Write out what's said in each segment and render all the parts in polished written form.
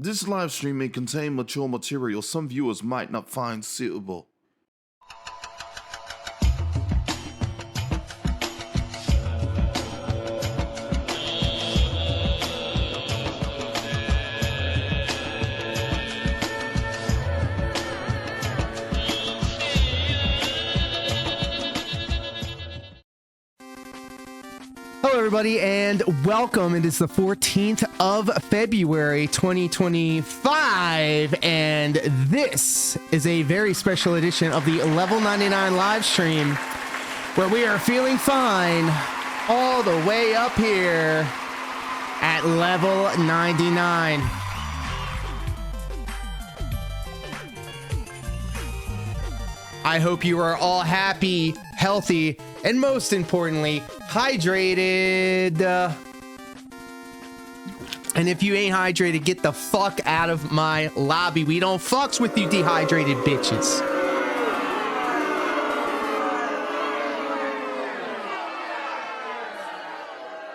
This live stream may contain mature material some viewers might not find suitable. Hello everybody and welcome. It is the 14th of February 2025 and this is a very special edition of the Level 99 live stream where we are feeling fine all the way up here at level 99. I hope you are all happy, healthy, and most importantly, hydrated. And if you ain't hydrated, get the fuck out of my lobby. We don't fucks with you dehydrated bitches.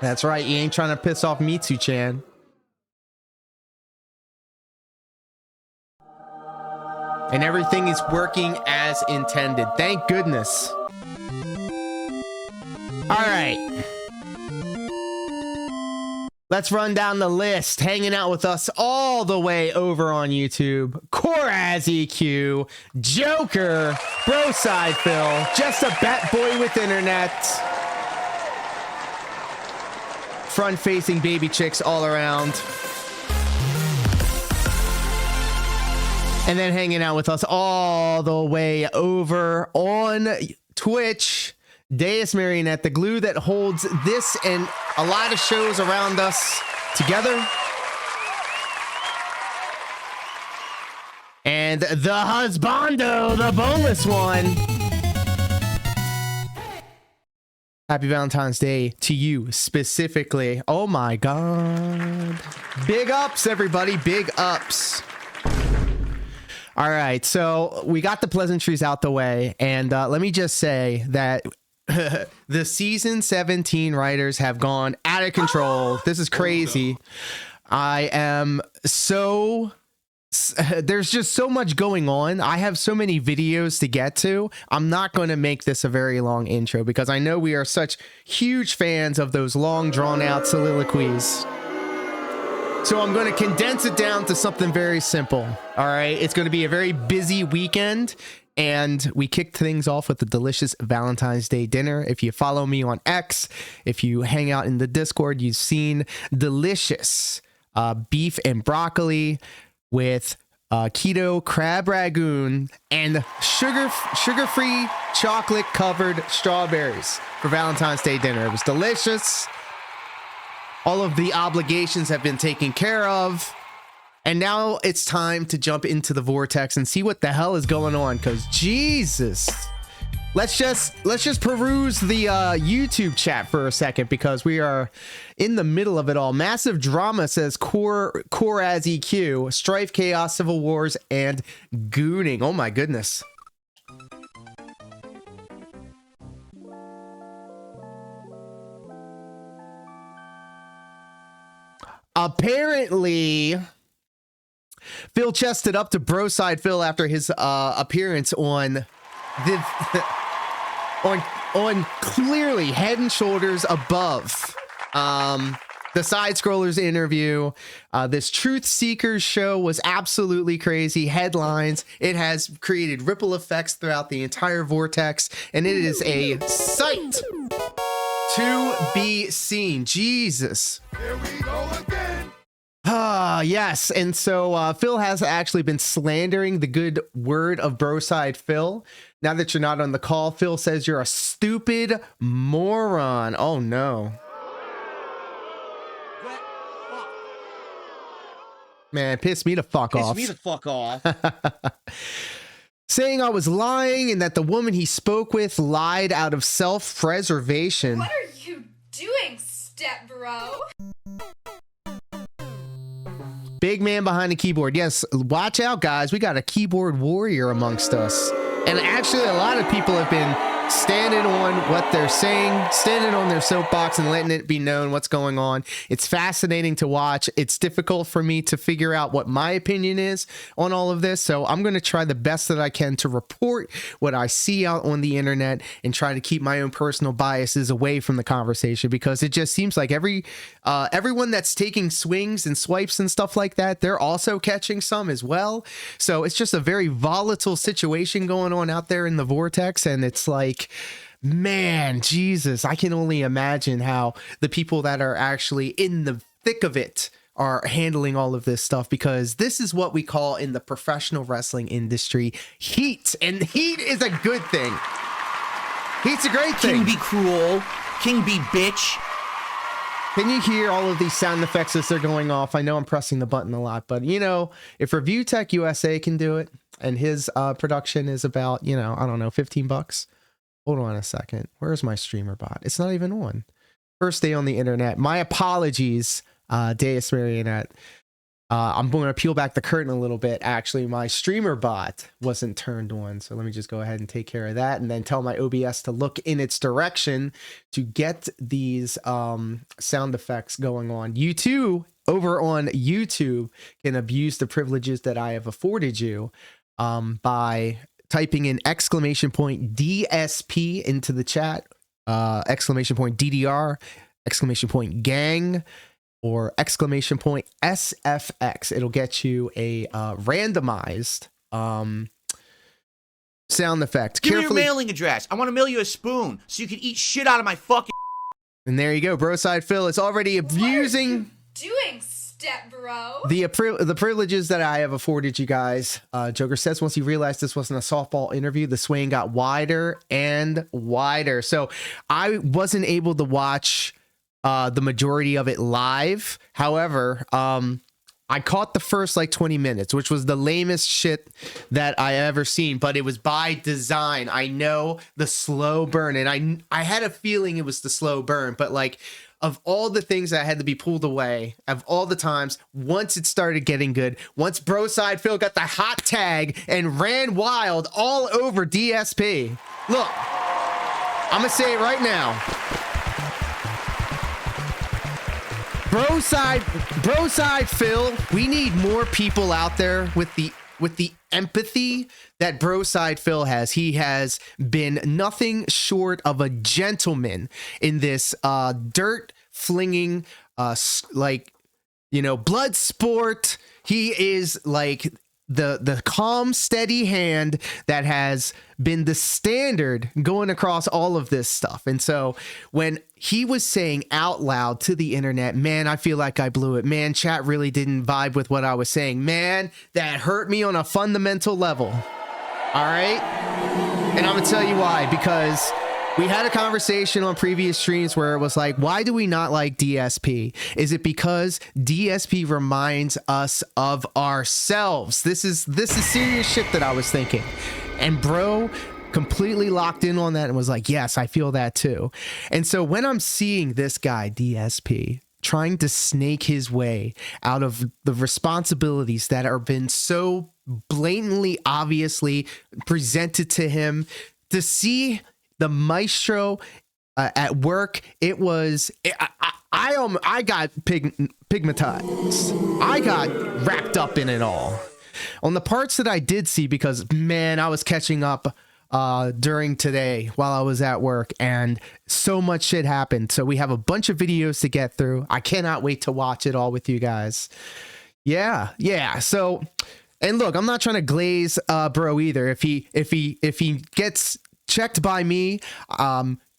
That's right, you ain't trying to piss off Mitsu-chan. And everything is working as intended. Thank goodness. All right. Let's run down the list. Hanging out with us all the way over on YouTube. ReACKs, Joker, Broside Phil, just a bat boy with internet. Front-facing baby chicks all around. And then hanging out with us all the way over on Twitch, Deus Marionette, the glue that holds this and a lot of shows around us together. And the husbando, the boneless one. Happy Valentine's Day to you specifically. Oh my God. Big ups, everybody. Big ups. All right, so we got the pleasantries out the way, and let me just say that the season 17 writers have gone out of control. This is crazy. I am so... There's just so much going on. I have so many videos to get to. I'm not going to make this a very long intro because I know we are such huge fans of those long, drawn-out soliloquies. So I'm going to condense it down to something very simple. All right. It's going to be a very busy weekend. And we kicked things off with a delicious Valentine's Day dinner. If you follow me on X, if you hang out in the Discord, you've seen delicious beef and broccoli with keto crab ragoon and sugar-free chocolate-covered strawberries for Valentine's Day dinner. It was delicious. All of the obligations have been taken care of. And now it's time to jump into the vortex and see what the hell is going on. Because Jesus, let's just peruse the YouTube chat for a second because we are in the middle of it all. Massive drama, says ReACKs, strife, chaos, civil wars, and gooning. Oh my goodness. Apparently, Phil chested up to Broside Phil after his appearance on the on clearly head and shoulders above the Side Scrollers interview. This Truth Seekers show was absolutely crazy. Headlines. It has created ripple effects throughout the entire vortex, and it is a sight to be seen. Jesus. Here we go again. Yes. And so Phil has actually been slandering the good word of Broside Phil. Now that you're not on the call, Phil says you're a stupid moron. Oh, no. Man, piss me the fuck off. Piss me the fuck off. Saying I was lying and that the woman he spoke with lied out of self-preservation. What are you doing, step bro? Big man behind the keyboard. Yes, watch out, guys. We got a keyboard warrior amongst us. And actually, a lot of people have been standing on what they're saying, standing on their soapbox and letting it be known what's going on. It's fascinating to watch. It's difficult for me to figure out what my opinion is on all of this. So I'm going to try the best that I can to report what I see out on the internet and try to keep my own personal biases away from the conversation, because it just seems like everyone that's taking swings and swipes and stuff like that, they're also catching some as well. So it's just a very volatile situation going on out there in the vortex. And it's like, man, Jesus, I can only imagine how the people that are actually in the thick of it are handling all of this stuff, because this is what we call in the professional wrestling industry heat, and heat is a good thing. Heat's a great thing. King be cruel, king be bitch. Can you hear all of these sound effects as they're going off? I know I'm pressing the button a lot, but you know, if Review Tech USA can do it, and his production is about, you know, I don't know, $15. Hold on a second. Where's my streamer bot? It's not even on. First day on the internet. My apologies, Deus Marionette. I'm going to peel back the curtain a little bit. Actually, my streamer bot wasn't turned on. So let me just go ahead and take care of that, and then tell my OBS to look in its direction to get these sound effects going on. You too, over on YouTube, can abuse the privileges that I have afforded you by typing in !DSP into the chat, !DDR, !gang, or !SFX. It'll get you a randomized sound effect. Give me your mailing address. I want to mail you a spoon so you can eat shit out of my fucking. And there you go. Broside Phil is already abusing. What are you doing, step bro? The privileges that I have afforded you guys. Joker says once he realized this wasn't a softball interview, the swing got wider and wider. So I wasn't able to watch the majority of it live. However, I caught the first like 20 minutes, which was the lamest shit that I ever seen, but it was by design. I know the slow burn, and I had a feeling it was the slow burn, but like, of all the things that had to be pulled away, of all the times, once it started getting good, once Broside Phil got the hot tag and ran wild all over DSP. Look, I'm gonna say it right now. Broside Phil, we need more people out there with the empathy that Broside Phil has. He has been nothing short of a gentleman in this dirt flinging like, you know, blood sport. He is like the calm, steady hand that has been the standard going across all of this stuff. And so when he was saying out loud to the internet, man, I feel like I blew it. Man, chat really didn't vibe with what I was saying. Man, that hurt me on a fundamental level. All right. And I'm going to tell you why, because we had a conversation on previous streams where it was like, why do we not like DSP? Is it because DSP reminds us of ourselves? This is serious shit that I was thinking. And bro completely locked in on that and was like, yes, I feel that too. And so when I'm seeing this guy, DSP, trying to snake his way out of the responsibilities that are been so blatantly, obviously presented to him, to see the maestro at work, it was, I got pigmatized. I got wrapped up in it all. On the parts that I did see, because man, I was catching up during today while I was at work, and so much shit happened. So we have a bunch of videos to get through. I cannot wait to watch it all with you guys. Yeah. So, and look, I'm not trying to glaze bro either. If he gets checked by me,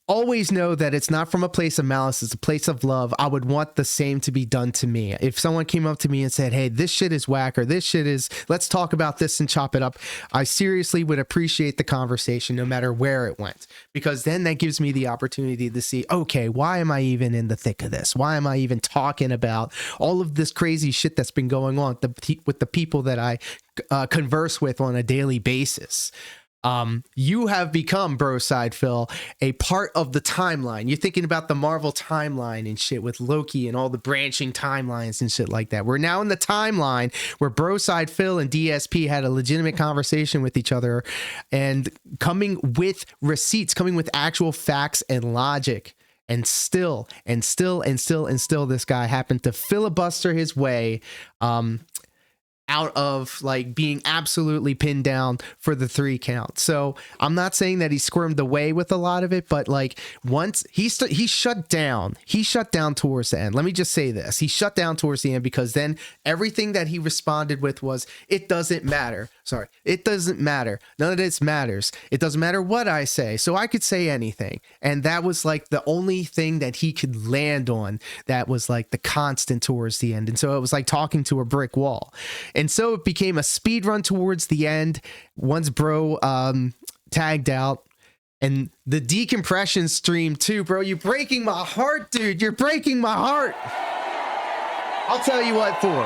always know that it's not from a place of malice, it's a place of love. I would want the same to be done to me. If someone came up to me and said, hey, this shit is whack, or this shit is, let's talk about this and chop it up, I seriously would appreciate the conversation no matter where it went, because then that gives me the opportunity to see, okay, why am I even in the thick of this? Why am I even talking about all of this crazy shit that's been going on with the people that I converse with on a daily basis? You have become, bro side Phil, a part of the timeline. You're thinking about the Marvel timeline and shit with Loki and all the branching timelines and shit like that. We're now in the timeline where bro side Phil and DSP had a legitimate conversation with each other and coming with receipts, coming with actual facts and logic. And still, this guy happened to filibuster his way out of like being absolutely pinned down for the 3 count. So I'm not saying that he squirmed away with a lot of it, but like once he shut down towards the end. Let me just say this. He shut down towards the end because then everything that he responded with was, it doesn't matter. Sorry. It doesn't matter. None of this matters. It doesn't matter what I say. So I could say anything. And that was like the only thing that he could land on that was like the constant towards the end. And so it was like talking to a brick wall. And so it became a speed run towards the end once bro tagged out. And the decompression stream too, bro. You're breaking my heart, dude. You're breaking my heart. I'll tell you what for.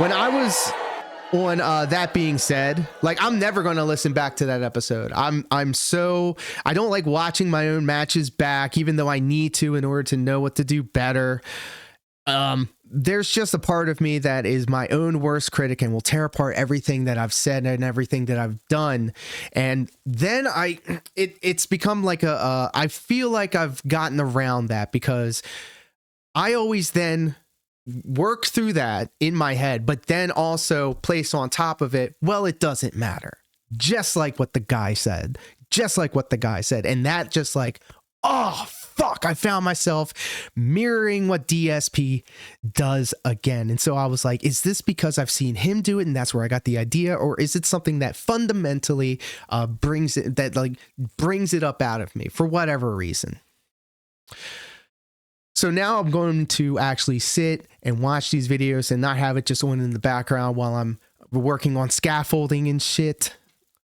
When I was on that being said, like I'm never going to listen back to that episode. I don't like watching my own matches back, even though I need to in order to know what to do better. There's just a part of me that is my own worst critic and will tear apart everything that I've said and everything that I've done. And then it's become like I feel like I've gotten around that because I always then work through that in my head, but then also place on top of it, well, it doesn't matter. Just like what the guy said. And that just like, oh, fuck, I found myself mirroring what DSP does again. And so I was like, is this because I've seen him do it and that's where I got the idea? Or is it something that fundamentally brings it up out of me for whatever reason? So now I'm going to actually sit and watch these videos and not have it just on in the background while I'm working on scaffolding and shit.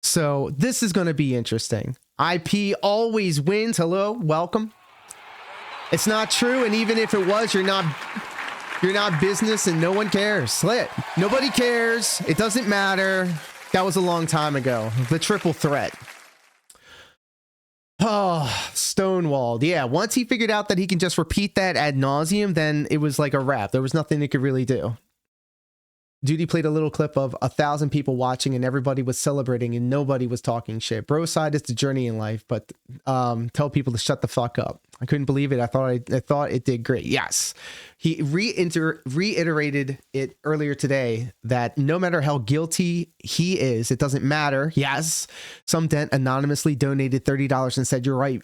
So this is going to be interesting. IP always wins. Hello, welcome. It's not true, and even if it was, you're not business, and no one cares. Nobody cares. It doesn't matter. That was a long time ago. The triple threat. Oh, stonewalled. Yeah, once he figured out that he can just repeat that ad nauseum, then it was like a wrap. There was nothing he could really do. Duty played a little clip of 1,000 people watching and everybody was celebrating and nobody was talking shit. Bro side is the journey in life, but tell people to shut the fuck up. I couldn't believe it. I thought it did great. Yes. He reiterated it earlier today that no matter how guilty he is, it doesn't matter. Yes. Some dent anonymously donated $30 and said, "You're right,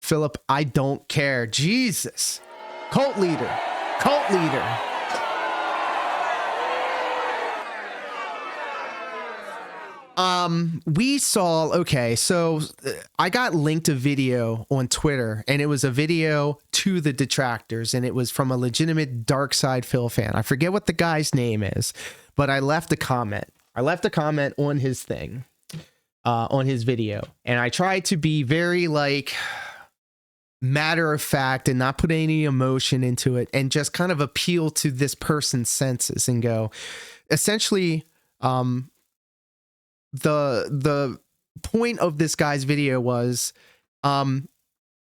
Philip, I don't care." Jesus. Cult leader. We saw, okay, so I got linked a video on Twitter and it was a video to the detractors and it was from a legitimate Dark Side Phil fan. I forget what the guy's name is, but I left a comment. On his thing, on his video. And I tried to be very like matter of fact and not put any emotion into it and just kind of appeal to this person's senses and go, essentially, the point of this guy's video was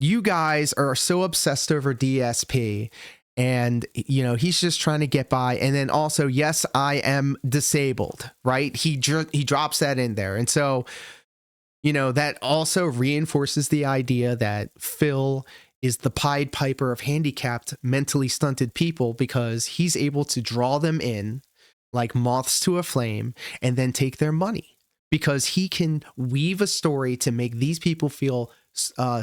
you guys are so obsessed over DSP and you know he's just trying to get by, and then also, yes, I am disabled, right? He drops that in there, and so you know that also reinforces the idea that Phil is the Pied Piper of handicapped, mentally stunted people because he's able to draw them in like moths to a flame and then take their money. Because he can weave a story to make these people feel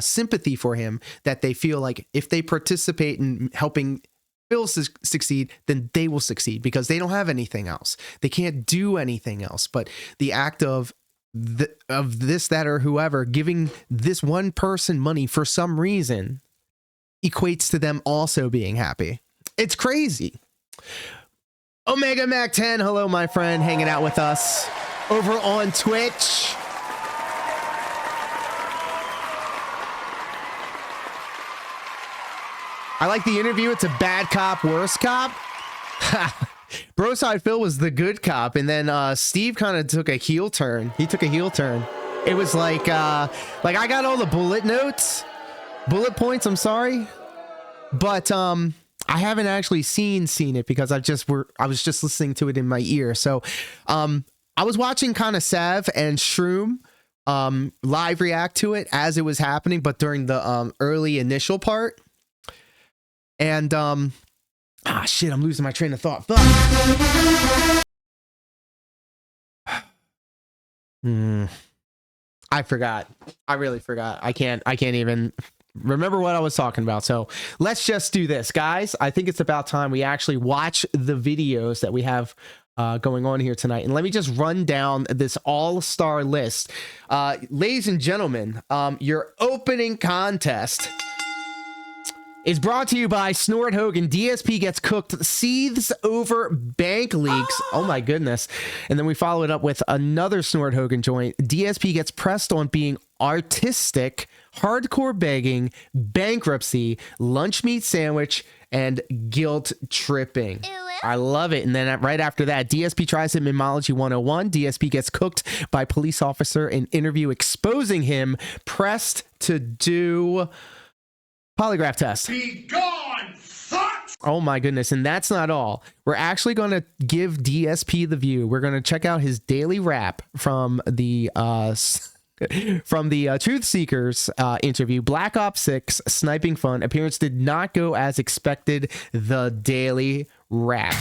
sympathy for him, that they feel like if they participate in helping Phil succeed, then they will succeed because they don't have anything else. They can't do anything else. But the act of this, that, or whoever giving this one person money for some reason equates to them also being happy. It's crazy. Omega Mac 10, hello, my friend, hanging out with us over on Twitch. I like the interview. It's a bad cop, worse cop. Broside Phil was the good cop, and then Steve kind of took a heel turn. He took a heel turn. It was like I got all the bullet points, I'm sorry. But I haven't actually seen it because I was just listening to it in my ear. So I was watching kind of Sav and Shroom live react to it as it was happening, but during the early initial part. And shit, I'm losing my train of thought. Fuck. I forgot. I really forgot. I can't even remember what I was talking about. So let's just do this, guys. I think it's about time we actually watch the videos that we have going on here tonight. And let me just run down this all-star list. Ladies and gentlemen, your opening contest is brought to you by Snort Hogan. DSP gets cooked, seethes over bank leaks. Oh my goodness. And then we follow it up with another Snort Hogan joint. DSP gets pressed on being artistic, hardcore begging, bankruptcy, lunch meat sandwich, and guilt tripping. I love it. And then right after that, DSP tries him Mimology 101. DSP gets cooked by police officer in interview exposing him, pressed to do polygraph test. Be gone, fuck! Oh my goodness. And that's not all. We're actually going to give DSP the view. We're going to check out his daily rap from the Truth Seekers interview. Black Ops 6 sniping fun appearance did not go as expected. The daily rap.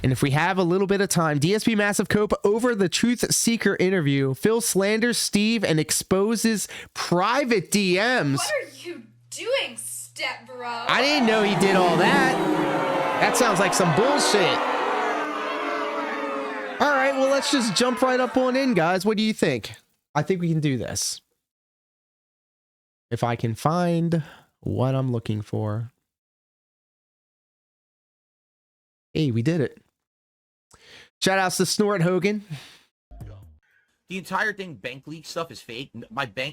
And if we have a little bit of time, DSP massive cope over the Truth Seeker interview. Phil slanders Steve and exposes private DMs. What are you doing, step bro? I didn't know he did all that. That sounds like some bullshit. All right, well, let's just jump right up on in, guys. What do you think? I think we can do this. If I can find what I'm looking for. Hey, we did it. Shout outs to Snort Hogan. The entire thing, bank leak stuff, is fake.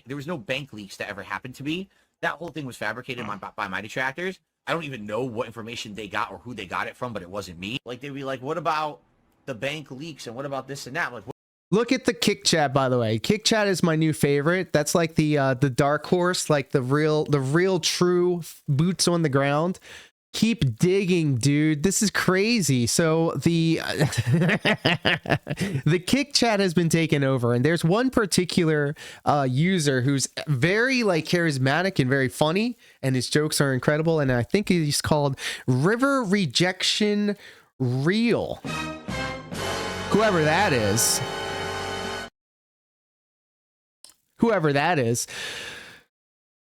There was no bank leaks that ever happened to me. That whole thing was fabricated by my detractors. I don't even know what information they got or who they got it from, but it wasn't me. Like, they'd be like, what about the bank leaks and what about this and that? I'm like, look at the kick chat, by the way. Kick chat is my new favorite. That's like the dark horse, like the real true boots on the ground. Keep digging, dude. This is crazy. So the the kick chat has been taken over, and there's one particular user who's very like charismatic and very funny, and his jokes are incredible. And I think he's called River Rejection Real. Whoever that is.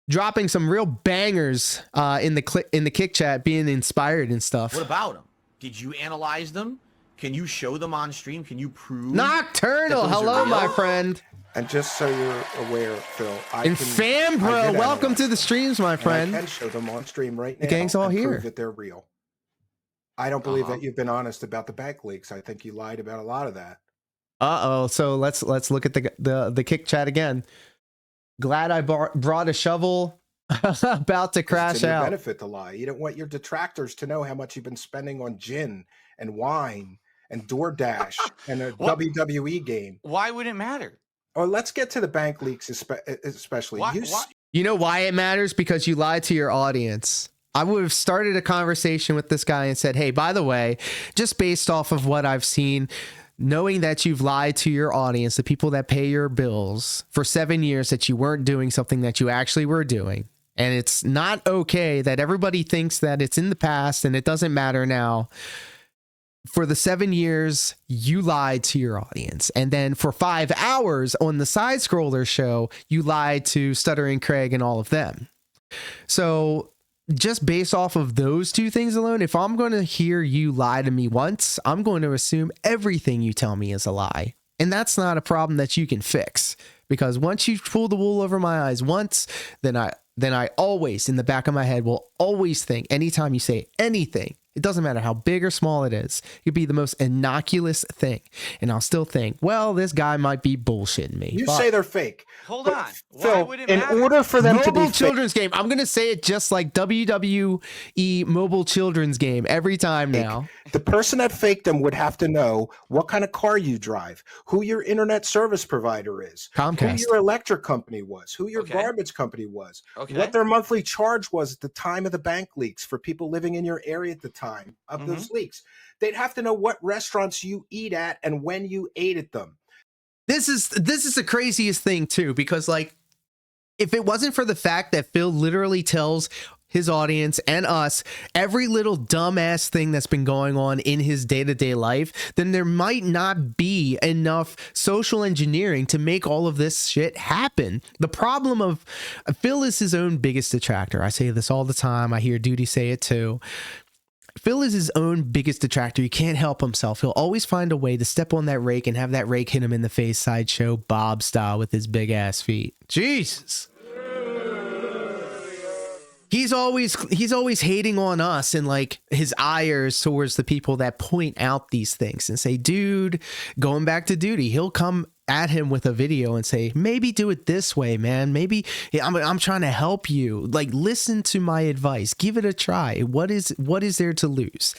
Dropping some real bangers in the kick chat, being inspired and stuff. What about them? Did you analyze them? Can you show them on stream? Can you prove? Nocturnal, hello, my friend. And just so you're aware, Phil, Fambro, welcome to the streams, my friend. I can show them on stream right now. The gang's all here. Prove that they're real. I don't believe that you've been honest about the bank leaks. I think you lied about a lot of that. So let's look at the kick chat again. Glad I brought a shovel. About to crash it's in your out. Benefit to lie. You don't want your detractors to know how much you've been spending on gin and wine and DoorDash and a WWE game. Why would it matter? Oh, let's get to the bank leaks, especially. Why? You know why it matters? Because you lied to your audience. I would have started a conversation with this guy and said, hey, by the way, just based off of what I've seen, knowing that you've lied to your audience, the people that pay your bills for 7 years, that you weren't doing something that you actually were doing. And it's not okay that everybody thinks that it's in the past and it doesn't matter now. For the 7 years, you lied to your audience. And then for 5 hours on the Side Scroller show, you lied to Stuttering Craig and all of them. So just based off of those two things alone, if I'm going to hear you lie to me once, I'm going to assume everything you tell me is a lie. And that's not a problem that you can fix, because once you pull the wool over my eyes once, then I always, in the back of my head, will always think, anytime you say anything, it doesn't matter how big or small it is, it could be the most innocuous thing, and I'll still think, well, this guy might be bullshitting me. You say they're fake. Hold on. Phil, Why would it matter? in order for them to be Mobile children's game. I'm going to say it just like WWE Mobile Children's Game every time now. The person that faked them would have to know what kind of car you drive, who your internet service provider is, Comcast. who your electric company was, who your Okay. garbage company was, Okay. what their monthly charge was at the time of the bank leaks for people living in your area at the time of those leaks. They'd have to know what restaurants you eat at and when you ate at them. This is the craziest thing too, because like, if it wasn't for the fact that Phil literally tells his audience and us every little dumbass thing that's been going on in his day-to-day life, then there might not be enough social engineering to make all of this shit happen. The problem of Phil is his own biggest detractor. I say this all the time. I hear Duty say it too. Phil is his own biggest detractor. He can't help himself. He'll always find a way to step on that rake and have that rake hit him in the face, Sideshow Bob style, with his big ass feet. Jesus. He's always hating on us, and like his ires towards the people that point out these things and say, dude, going back to Duty, he'll come at him with a video and say, maybe do it this way, man. Maybe I'm trying to help you. Like, listen to my advice. Give it a try. What is there to lose?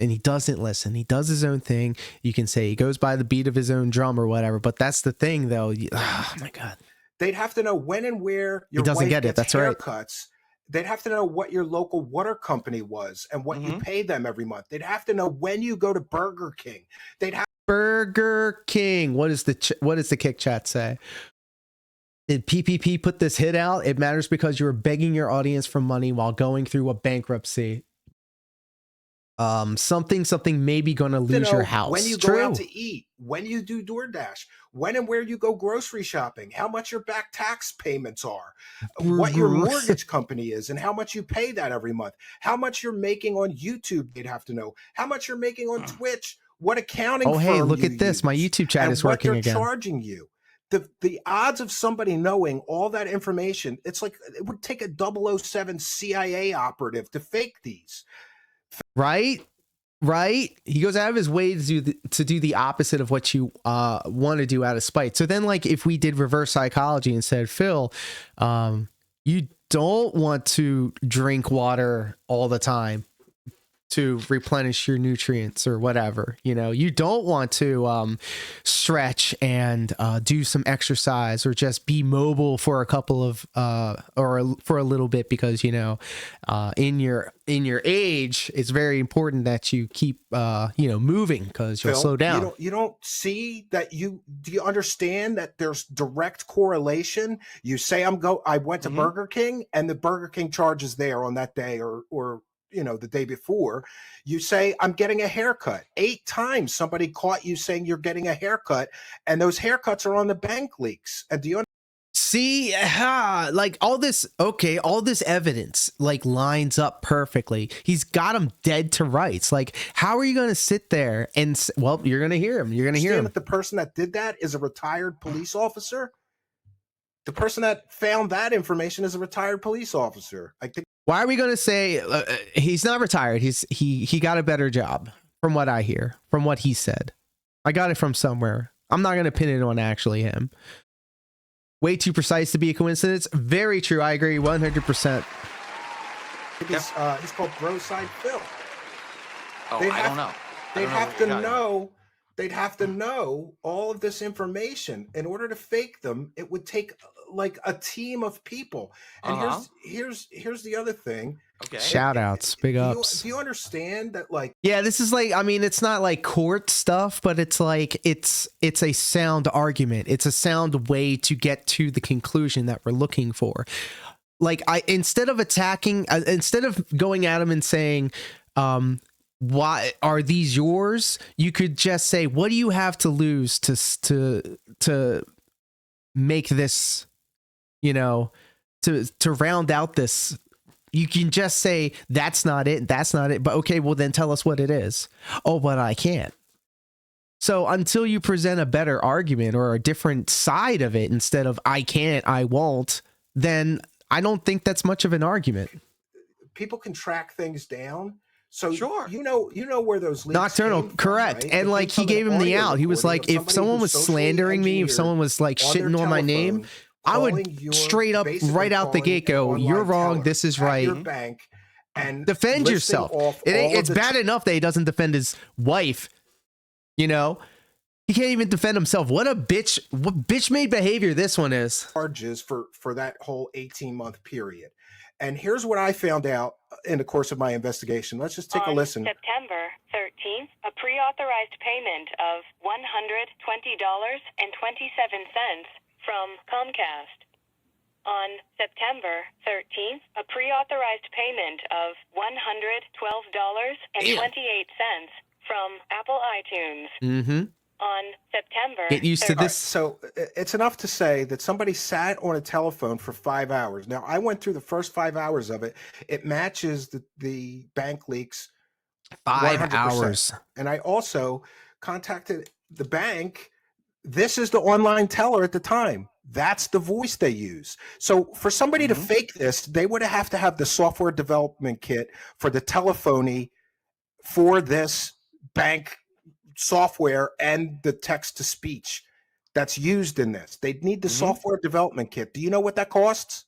And he doesn't listen. He does his own thing. You can say he goes by the beat of his own drum or whatever, but that's the thing though. Oh my God. They'd have to know when and where your He doesn't wife get it. gets That's right. haircuts. They'd have to know what your local water company was and what you pay them every month. They'd have to know when you go to Burger King. They'd have Burger King. What does the kick chat say? Did PPP put this hit out? It matters because you were begging your audience for money while going through a bankruptcy. Something maybe gonna lose your house. when you go out to eat, when you do DoorDash, when and where you go grocery shopping, how much your back tax payments are, what your mortgage company is, and how much you pay that every month, how much you're making on YouTube. They'd have to know how much you're making on Twitch, what accounting. Oh, hey, firm look you at this. use, My YouTube chat and is what working they're again. charging you. The odds of somebody knowing all that information, it's like it would take a 007 CIA operative to fake these. Right? He goes out of his way to do the opposite of what you want to do out of spite. So then, like, if we did reverse psychology and said, Phil, you don't want to drink water all the time to replenish your nutrients or whatever, you don't want to stretch and do some exercise or just be mobile for a couple of for a little bit because in your age it's very important that you keep moving because you'll Phil, slow down. You don't see that. Do you understand that there's direct correlation? You say I went to Burger King and the Burger King charge is there on that day or the day before. You say, I'm getting a haircut. 8 times somebody caught you saying you're getting a haircut, and those haircuts are on the bank leaks. And do you see, like all this evidence like lines up perfectly. He's got them dead to rights. Like, how are you going to sit there and you're going to hear him. You're going to hear him. That the person that did that is a retired police officer? The person that found that information is a retired police officer. I think. Why are we going to say he's not retired? He got a better job from what I hear, from what he said. I got it from somewhere. I'm not going to pin it on actually him. Way too precise to be a coincidence. Very true. I agree 100%. He's called Broside Phil. Oh, I don't know. They'd have to know all of this information. In order to fake them, it would take like a team of people. And here's the other thing. Okay. Shout outs, big ups. Do you understand that? Like, yeah, this is like, I mean, it's not like court stuff, but it's like it's a sound argument. It's a sound way to get to the conclusion that we're looking for. Like, instead of going at him and saying, why are these yours? You could just say, what do you have to lose to make this, to round out this? You can just say, that's not it. That's not it. But okay, well then tell us what it is. Oh, but I can't. So until you present a better argument or a different side of it, instead of I can't, I won't, then I don't think that's much of an argument. People can track things down. So sure, you know where those leaks Nocturnal, came from, correct. right? And like he gave him the out. He was like, if someone was slandering me, if someone was like shitting on my name, I would straight up right out the gate go, you're wrong, this is right. Your bank and Defend listing yourself. off It's bad enough that he doesn't defend his wife. You know, he can't even defend himself. What bitch made behavior this one is. charges for that whole 18-month period. And here's what I found out in the course of my investigation. Let's just take a listen. September 13th, a pre-authorized payment of $120.27 from Comcast. On September 13th, a pre-authorized payment of $112.28 from Apple iTunes. Mm-hmm. On September. Get used to this. So it's enough to say that somebody sat on a telephone for 5 hours. Now, I went through the first 5 hours of it. It matches the bank leaks 5 100%. hours. And I also contacted the bank. This is the online teller at the time. That's the voice they use. So for somebody to fake this, they would have to have the software development kit for the telephony for this bank software and the text to speech that's used in this. They'd need the software development kit. Do you know what that costs?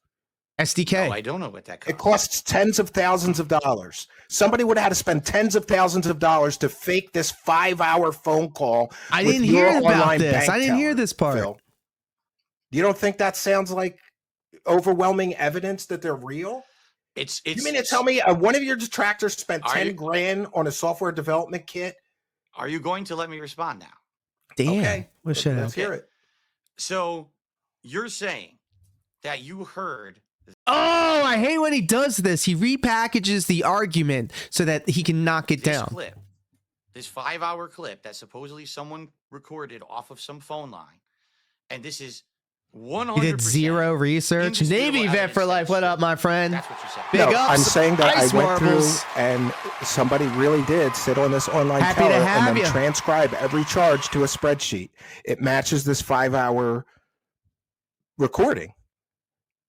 SDK. No, I don't know what that costs. It costs tens of thousands of dollars. Somebody would have had to spend tens of thousands of dollars to fake this 5-hour phone call. I with didn't your hear about online this. bank I didn't hear teller, this part. Phil. You don't think that sounds like overwhelming evidence that they're real? It's You mean to tell me one of your detractors spent 10 grand on a software development kit? Are you going to let me respond now? Damn. Okay, Well, shut let's up. hear it. So you're saying that you heard Oh, I hate when he does this. He repackages the argument so that he can knock it this down. clip, this 5-hour clip that supposedly someone recorded off of some phone line, and this is 100%. He did zero research. indisputable Navy vet evidence for that life. it's What true. up, my friend? That's what you said. Big No, ups. I'm saying that Ice I went marbles. through and somebody really did sit on this online Happy to teller have and then you. transcribe every charge to a spreadsheet. It matches this 5-hour recording.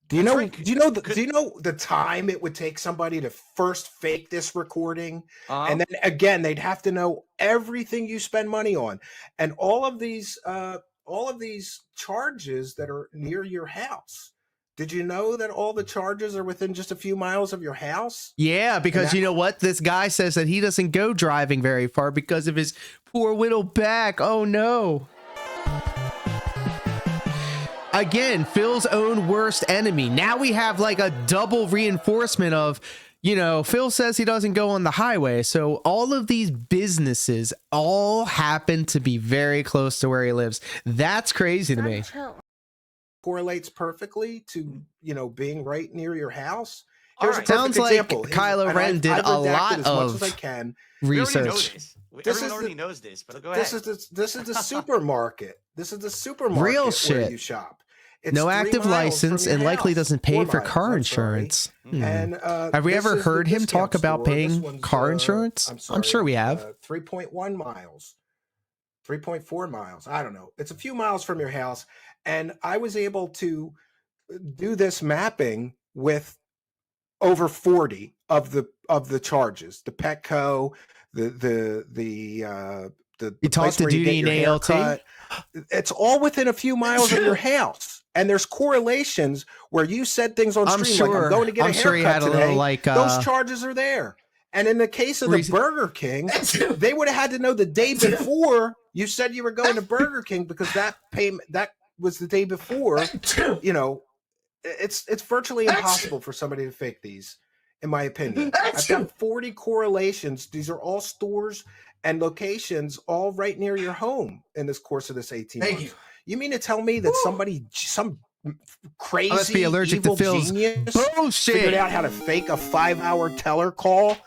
Do you That's know? right. Do you know? Do you know the time it would take somebody to first fake this recording, and then again they'd have to know everything you spend money on, and all of these charges that are near your house. Did you know that all the charges are within just a few miles of your house? Yeah, because you know what? This guy says that he doesn't go driving very far because of his poor little back. Oh no. Again, Phil's own worst enemy. Now we have like a double reinforcement of, you know, Phil says he doesn't go on the highway. So all of these businesses all happen to be very close to where he lives. That's crazy to me. Correlates perfectly to, you know, being right near your house. All Here's a right. perfect Sounds like example. Kylo And Ren did I've a redacted lot as much of as I can. We already know research. this. This Everyone is already the- knows this, but go ahead. This is the supermarket. This is the supermarket Real where shit. you shop. It's No 3 active miles from license your and likely house. doesn't pay 4 for miles, car I'm sorry. insurance. And Have we this ever is the heard him discount talk about store. This paying one's, car insurance? I'm sure we have. 3.1 miles, 3.4 miles. I don't know. It's a few miles from your house, and I was able to do this mapping with over 40 of the charges. The Petco, the You talked place to where you Duty get and your ALT? haircut. It's all within a few miles of your house. And there's correlations where you said things on I'm stream like I'm going to get a I'm haircut sure he had a today. little like Those charges are there. And in the case of the Burger King, they would have had to know the day before you said you were going to Burger King because that payment that was the day before. You know, it's virtually impossible for somebody to fake these, in my opinion. I've got 40 correlations. These are all stores and locations all right near your home in this course of this 18 months. You mean to tell me that some crazy, I must be allergic evil to Phil's genius bullshit. figured out how to fake a 5-hour teller call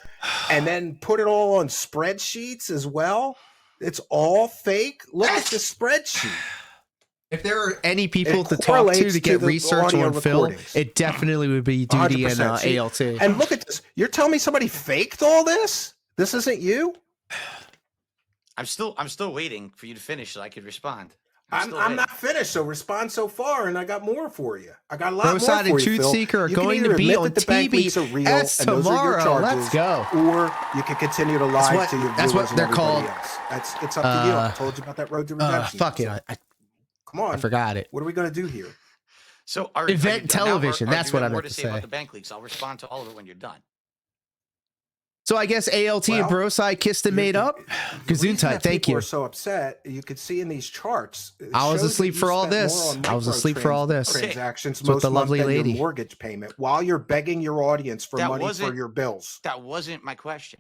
and then put it all on spreadsheets as well? It's all fake. Look at the spreadsheet. If there are any people It to talk to correlates to to get the research audio on Phil, recordings. it definitely would be Duty and 100%. See, ALT. And look at this. You're telling me somebody faked all this? This isn't you? I'm still waiting for you to finish so I could respond. I'm not finished, so respond so far, and I got more for you. I got a lot more Pro-sided for you, Truth Phil. Seeker are You can going to either be admit on that the bank leaks are real, TBS and those are your tomorrow. charges, Let's go. or you can continue to lie to your That's viewers what and they're everybody called. else. It's up to you. I told you about that road to redemption. Fuck it. So, I come on. forgot it. What are we going to do here? So are Event you done now, television, or that's do you what have I more meant to to say about say. the bank leaks. I'll respond to all of it when you're done. So I guess ALT and Well, Broside kissed and made up. The reason Gesundheit, that thank people you. are so upset, you could see in these charts. it I was shows that asleep you for all spent more this. on I was asleep for all this. transactions It's with most the month lovely than lady. your mortgage payment while you're begging your audience for That money for wasn't- your bills. That wasn't my question.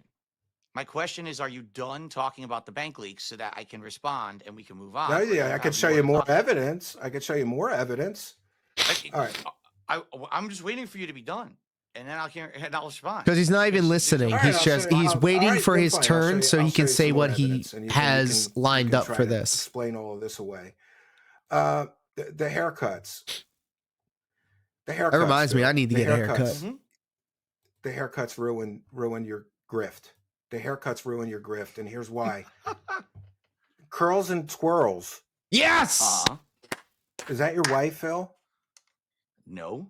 My question is, are you done talking about the bank leaks so that I can respond and we can move on? No, Or do yeah, I have could show you to more talk about? evidence. I could show you more evidence. All right. I'm just waiting for you to be done, and then I'll respond. Because he's not even There's- listening. All right, He's I'll just show you- he's all waiting right, for then his fine, I'll turn show you- so I'll he show can you say some what more he evidence, and you has can lined up try for to this. Explain all of this away. The haircuts. The haircuts. That reminds me, Phil. I need to The get a haircut. Mhm. The haircuts ruin your grift. The haircuts ruin your grift, and here's why. Curls and twirls. Yes. Uh-huh. Is that your wife, Phil? No,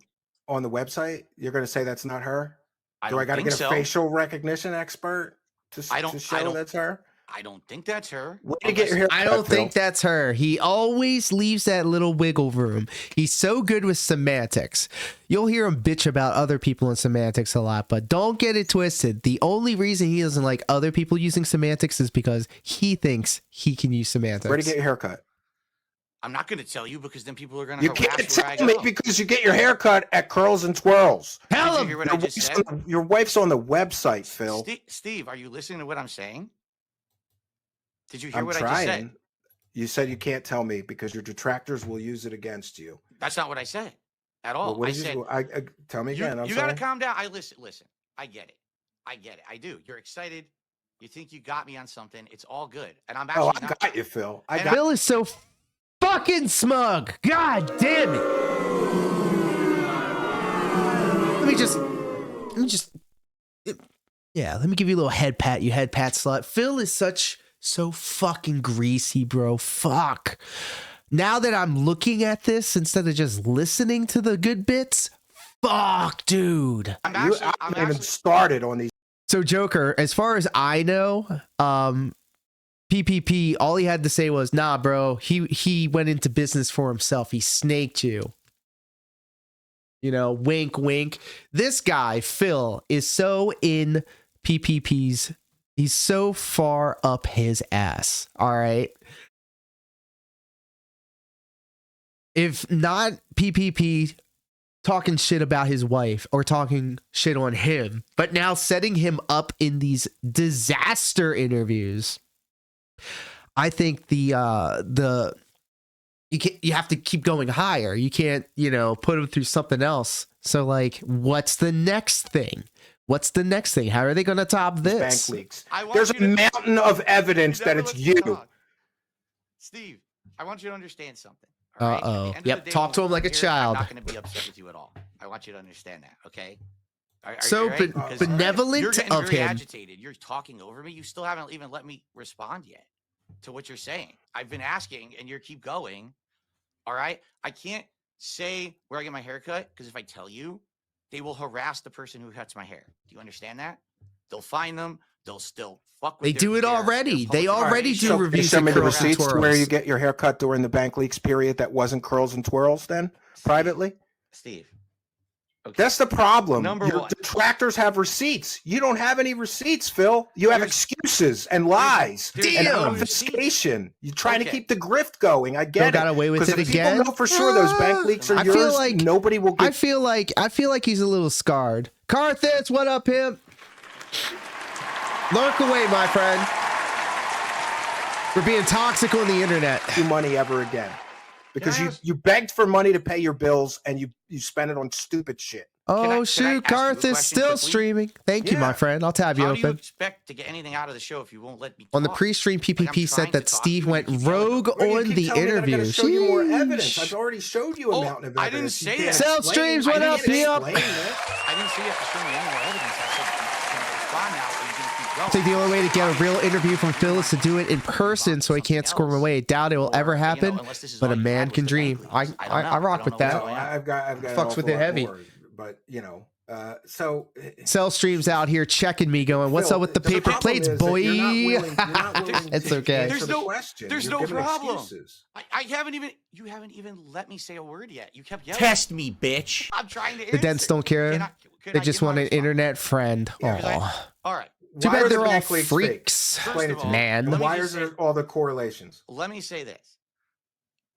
On the website, you're going to say that's not her? Do I don't got to think get a so. facial recognition expert to I don't- to I show don't- that's her? I don't think that's her. Where to get your haircut, I don't Phil? think that's her. He always leaves that little wiggle room. He's so good with semantics. You'll hear him bitch about other people in semantics a lot, but don't get it twisted. The only reason he doesn't like other people using semantics is because he thinks he can use semantics. Where to get your haircut? I'm not going to tell you because then people are going to You harass can't where I tell me go. because you get your haircut at Curls and Twirls. Tell Did you him. hear what I just said? Your wife's on the website, Phil. Steve, are you listening to what I'm saying? Did you hear I'm what trying. I just said? You said you can't tell me because your detractors will use it against you. That's not what I said at all. Well, what I did you said, do? Tell me again. I'm you got sorry. to calm down. Listen. I get it. I do. You're excited. You think you got me on something. It's all good. And I'm actually Oh, I not. got you, Phil. I And got. Bill is so fucking smug. God damn it. Let me just. Yeah, let me give you a little head pat, you head pat slut. Phil is so fucking greasy, bro. Fuck. Now that I'm looking at this instead of just listening to the good bits, fuck, dude. I'm I haven't even started on these. So Joker, as far as I know, PPP, all he had to say was, nah, bro, he went into business for himself. He snaked you. You know, wink, wink. This guy, Phil, is so in PPP's, he's so far up his ass. All right. If not PPP talking shit about his wife or talking shit on him, but now setting him up in these disaster interviews, I think you have to keep going higher. You can't, put him through something else. So like, what's the next thing? What's the next thing? How are they going to top this? Bank leaks. I want There's you a to- mountain of evidence You that never it's let me you. talk. Steve, I want you to understand something. all right? At the Uh-oh. end of Yep, the day, talk to when him we're like a here, child. I'm not going to be upset with you at all. I want you to understand that, okay? So you ready? 'Cause benevolent you're getting of very him. agitated. You're talking over me. You still haven't even let me respond yet to what you're saying. I've been asking, and you keep going. All right? I can't say where I get my hair cut because if I tell you, they will harass the person who cuts my hair. Do you understand that? They'll find them. They'll still fuck with They do it already. They already do So can you reviews show of me the Curls and receipts to where Twirls. you get your haircut during the bank leaks period that wasn't Curls and Twirls then, privately? Steve. Okay. That's the problem. Number Your one. detractors have receipts. You don't have any receipts, Phil. You have There's- excuses and lies there's and no obfuscation. You're trying to Okay. keep the grift going. I Phil get got it. away with 'Cause it if again. people know for sure those bank leaks are I yours, feel like nobody will get. I feel like he's a little scarred. Carthus, what up, pimp? Lurk away, my friend. We're being toxic on the internet. you money ever again because Can I you ask- you begged for money to pay your bills and you spent it on stupid shit. Oh can I shoot, ask you a Carthus question still quickly? streaming. Thank you, my Yeah. friend. I'll tab you How do you open. expect to get anything out of the show if you won't let me On the talk? pre-stream, PPP Like, I'm said trying to that talk Steve to you, went you keep yelling rogue over Well, you on keep the telling me that I interview. gotta show you more evidence. Sheesh. I've already showed you a Oh, mountain of I didn't evidence. You say can't that. Self explain- streams, I what didn't up, be up? explain it. I didn't say you have to show me any more evidence. I said can I respond now or you can keep going. I think the only way to get a real interview from Phil is to do it in person so he can't squirm away. Doubt it will ever happen, unless this is but all a you man had can was the bank dream. leaks. I don't know. rock I with don't know that. what's going on. I've got an Fucks with awful it lot heavy. more, but so Cell streams out here checking me, going, "What's Phil, up with the the paper problem plates, is that boy?" you're not willing It's to okay. answer There's the no- question. there's You're no giving problem. excuses. I haven't even you haven't even let me say a word yet. You kept yelling. Test me, bitch. I'm trying to The dents answer. don't care. Can I They just give my want an response? internet friend. Yeah, 'cause Aw. all right. Too Why bad are they're the all bank leagues fake? freaks. Explain it to me. Man. The let me wires just say- are all the correlations. Let me say this.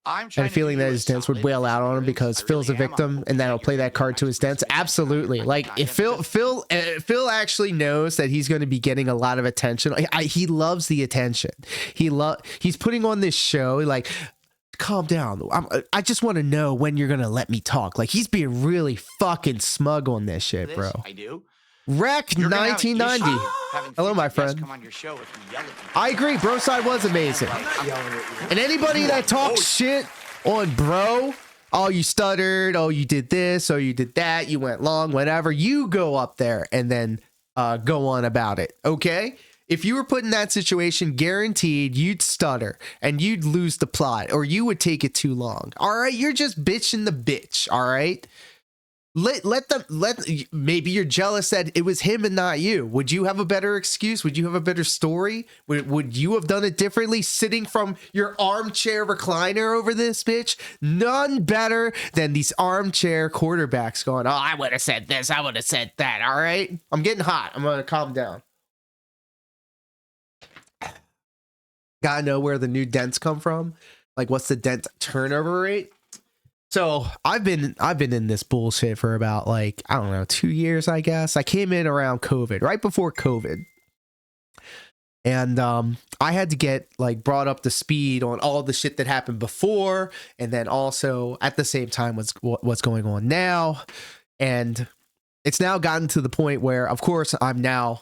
I'm I had trying a feeling that his dents would wail out on him because Phil's a victim, and then I'll play that card to his dents. Absolutely, like if Phil actually knows that he's going to be getting a lot of attention. He loves the attention. He's putting on this show. Like, calm down. I just want to know when you're going to let me talk. Like, he's being really fucking smug on this shit, bro. I do. Wreck You're gonna have 1990. having Hello, my future guests friend. Come on your show if you yell at me. I agree. Bro side was amazing. I'm not yelling at you. And anybody that talks shit on bro, oh, you stuttered, oh, you did this, oh, you did that, you went long, whatever, you go up there and then go on about it, okay? If you were put in that situation, guaranteed you'd stutter and you'd lose the plot or you would take it too long. All right, you're just bitching the bitch, all right? Maybe you're jealous that it was him and not you. Would you have a better excuse? Would you have a better story? Would you have done it differently sitting from your armchair recliner over this bitch? None better than these armchair quarterbacks going, oh, I would have said this, I would have said that. All right, I'm getting hot. I'm going to calm down. Gotta know where the new dents come from. Like, what's the dent turnover rate? So I've been in this bullshit for about, like, I don't know, 2 years, I guess. I came in around COVID, right before COVID. And I had to get, like, brought up to speed on all the shit that happened before, and then also at the same time what's going on now. And it's now gotten to the point where, of course, I'm now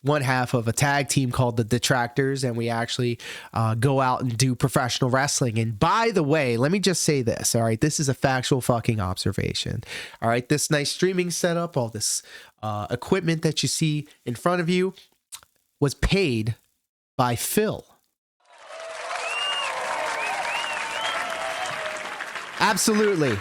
one half of a tag team called the Detractors, and we actually go out and do professional wrestling. And by the way, let me just say this, all right? This is a factual fucking observation, all right? This nice streaming setup, all this equipment that you see in front of you was paid by Phil. Absolutely.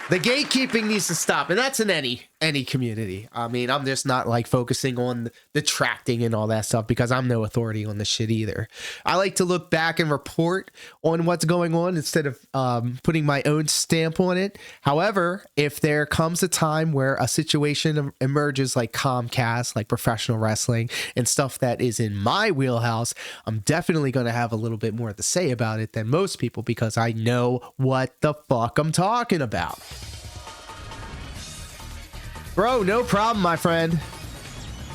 The gatekeeping needs to stop, and that's in any community. I mean, I'm just not like focusing on the tracting and all that stuff because I'm no authority on this shit either. I like to look back and report on what's going on instead of putting my own stamp on it. However, if there comes a time where a situation emerges like Comcast, like professional wrestling and stuff that is in my wheelhouse, I'm definitely going to have a little bit more to say about it than most people because I know what the fuck I'm talking about. Bro, no problem, my friend.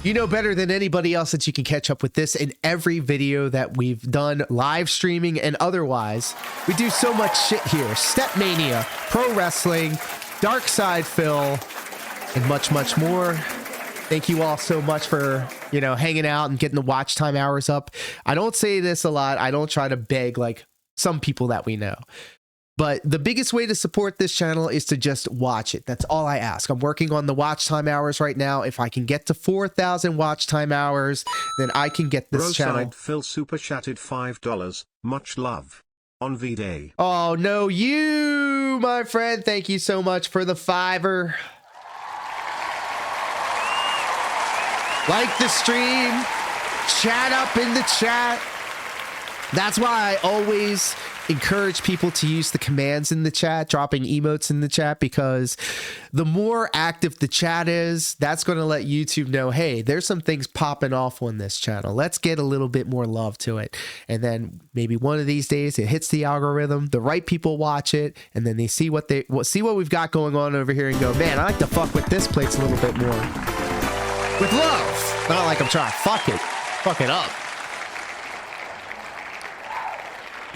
You know better than anybody else that you can catch up with this in every video that we've done, live streaming and otherwise. We do so much shit here. Step Mania, pro wrestling, Dark Side Phil, and much, much more. Thank you all so much for, hanging out and getting the watch time hours up. I don't say this a lot. I don't try to beg like some people that we know. But the biggest way to support this channel is to just watch it. That's all I ask. I'm working on the watch time hours right now. If I can get to 4,000 watch time hours, then I can get this channel. Phil super chatted $5. Much love. On V-Day. Oh, no, you, my friend. Thank you so much for the $5. Like the stream. Chat up in the chat. That's why I always encourage people to use the commands in the chat, dropping emotes in the chat, because the more active the chat is, that's going to let YouTube know, hey, there's some things popping off on this channel. Let's get a little bit more love to it. And then maybe one of these days it hits the algorithm, the right people watch it, and then they see what we've got going on over here and go, man, I like to fuck with this place a little bit more. With love. Not like I'm trying to fuck it up.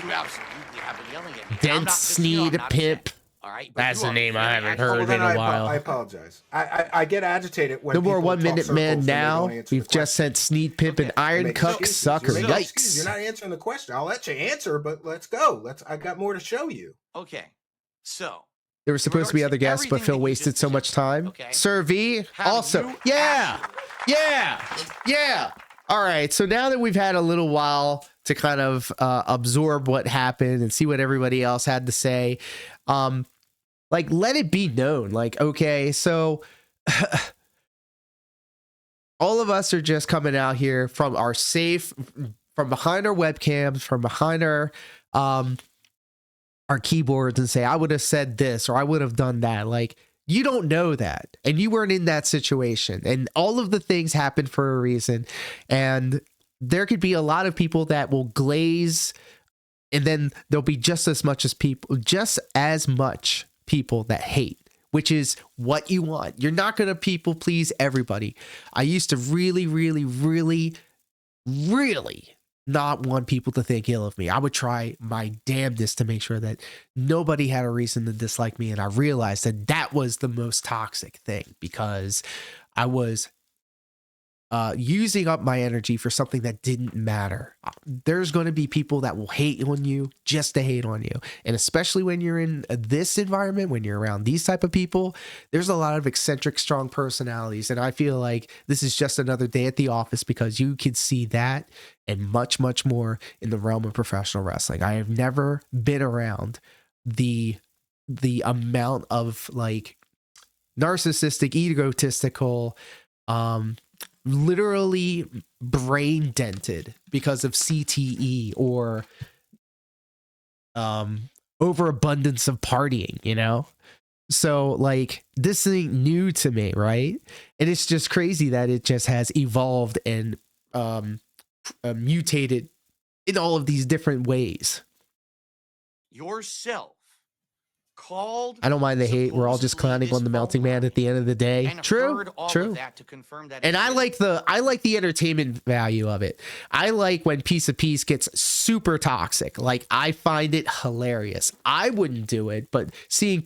You absolutely have been yelling at me. Dent Sneed Pimp. All right, That's a name I haven't heard Well, in then a while. I apologize. I get agitated when No more people 1 talk minute circles man and they now. don't answer We've the just question. sent Sneed Pimp and Iron Make Cuck excuses. Sucker. You're making excuses. Yikes. You're not answering the question. I'll let you answer, but let's go. I got more to show you. Okay, so There were supposed to be other guests, but Phil wasted so much time. Okay. Sir V, also. Yeah. All right. So now that we've had a little while to kind of absorb what happened and see what everybody else had to say, like, let it be known. Like, okay, so all of us are just coming out here from our safe, from behind our webcams, from behind our keyboards and say, I would have said this or I would have done that. Like, You don't know that, and you weren't in that situation, and all of the things happen for a reason. And there could be a lot of people that will glaze, and then there'll be just as much people that hate, which is what you want. You're not going to people please everybody. I used to really, really, really, really not want people to think ill of me. I would try my damnedest to make sure that nobody had a reason to dislike me. And I realized that that was the most toxic thing, because I was using up my energy for something that didn't matter. There's going to be people that will hate on you just to hate on you. And especially when you're in this environment, when you're around these type of people, there's a lot of eccentric, strong personalities. And I feel like this is just another day at the office, because you can see that and much, much more in the realm of professional wrestling. I have never been around the amount of like narcissistic, egotistical, literally brain dented because of CTE or overabundance of partying, you know? So like, this ain't new to me, right? And it's just crazy that it just has evolved and mutated in all of these different ways. Yourself called. I don't mind the hate. We're all just clowning on the melting man at the end of the day. And True, heard all true. Of that to confirm that. And I like the entertainment value of it. I like when Piece of Peace gets super toxic. Like, I find it hilarious. I wouldn't do it, but seeing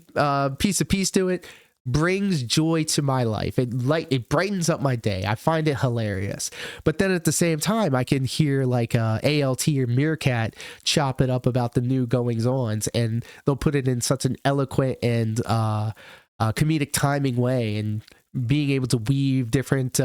Piece of Peace do it brings joy to my life. It brightens up my day. I find it hilarious. But then at the same time, I can hear like ALT or Meerkat chop it up about the new goings-ons, and they'll put it in such an eloquent and comedic timing way, and being able to weave different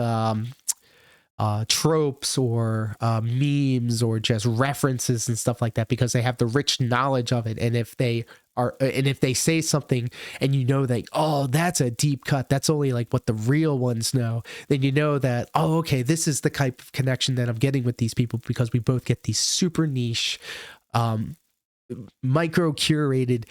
tropes or memes or just references and stuff like that, because they have the rich knowledge of it. And if they say something and you know that, oh, that's a deep cut, that's only like what the real ones know, then you know that, oh, okay, this is the type of connection that I'm getting with these people, because we both get these super niche, micro curated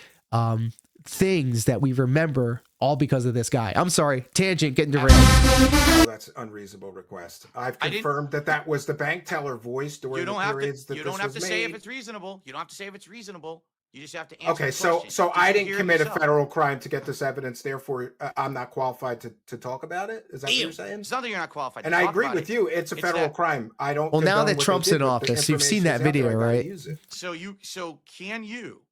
things that we remember, all because of this guy. I'm sorry, tangent, getting derailed. Oh, that's an unreasonable request. I've confirmed that was the bank teller voice during the periods that this was made. You don't have to say if it's reasonable. You don't have to say if it's reasonable. You just have to answer. Okay, so I didn't commit a federal crime to get this evidence. Therefore, I'm not qualified to talk about it. Is that what you're saying? It's not that you're not qualified. And I agree with you. It's a federal crime. I don't. Well, now that Trump's in office, you've seen that video, right? So can you?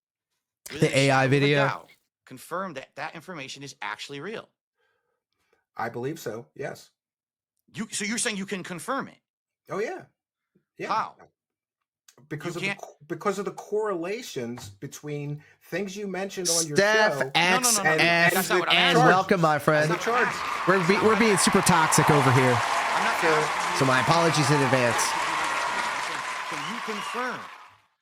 The AI video. Confirm that information is actually real? I believe so. Yes. So you're saying you can confirm it? Oh yeah. Yeah. How? Because of the correlations between things you mentioned on your Steph show. X No. And welcome, my friend. We're being super toxic over here. I'm not so my apologies in advance. Can you confirm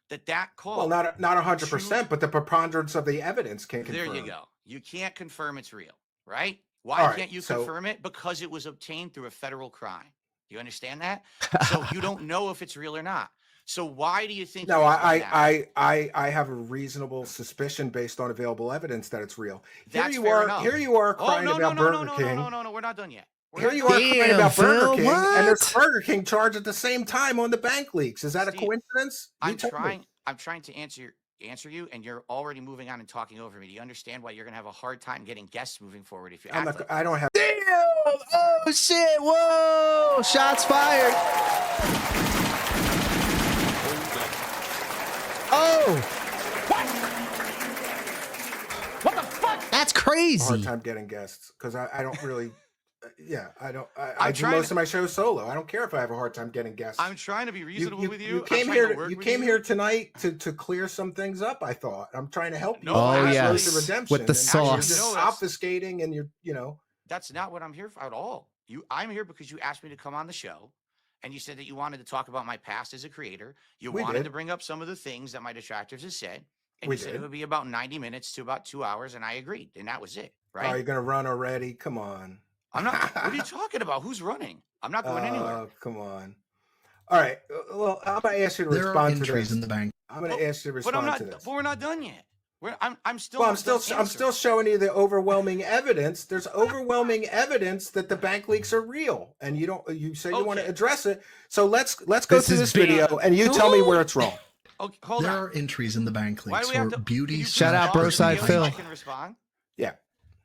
that call? Well, not 100%, but the preponderance of the evidence can confirm. There you go. You can't confirm it's real, right? Why can't you confirm it? Because it was obtained through a federal crime. You understand that? So you don't know if it's real or not. So why do you think? No, I have a reasonable suspicion based on available evidence that it's real. Here you are crying about Burger King. No, we're not done yet. Here you are crying about Burger King, and there's Burger King charge at the same time on the bank leaks. Is that a coincidence? I'm trying to answer you, and you're already moving on and talking over me. Do you understand why you're gonna have a hard time getting guests moving forward if you act like I don't have. Damn! Oh shit! Whoa! Shots fired! Oh! What the fuck? That's crazy. Hard time getting guests because I don't really. I do most of my shows solo. I don't care if I have a hard time getting guests. I'm trying to be reasonable with you. You came here tonight to clear some things up. I thought I'm trying to help you. Oh yes, redemption with the sauce. You're just obfuscating, and you're. That's not what I'm here for at all. I'm here because you asked me to come on the show, and you said that you wanted to talk about my past as a creator. You wanted to bring up some of the things that my detractors have said, and you said it would be about 90 minutes to about 2 hours, and I agreed, and that was it. Right? Oh, you're gonna run already? Come on. I'm not. What are you talking about? Who's running? I'm not going anywhere. Oh, come on. All right. Well, I'm gonna ask you to respond to this. In the bank. I'm gonna ask you to respond to this. But we're not done yet. I'm still. Well, not done I'm still answering. showing you the overwhelming evidence. There's overwhelming evidence that the bank leaks are real, and you say you want to Okay. address it. So let's go This through is this big. video, and you tell me where it's wrong. Okay, hold There on. are entries in the bank Why do leaks we have for to? beauty. Can you Shout please out, pause Broside the video Phil. so I can respond. Yeah.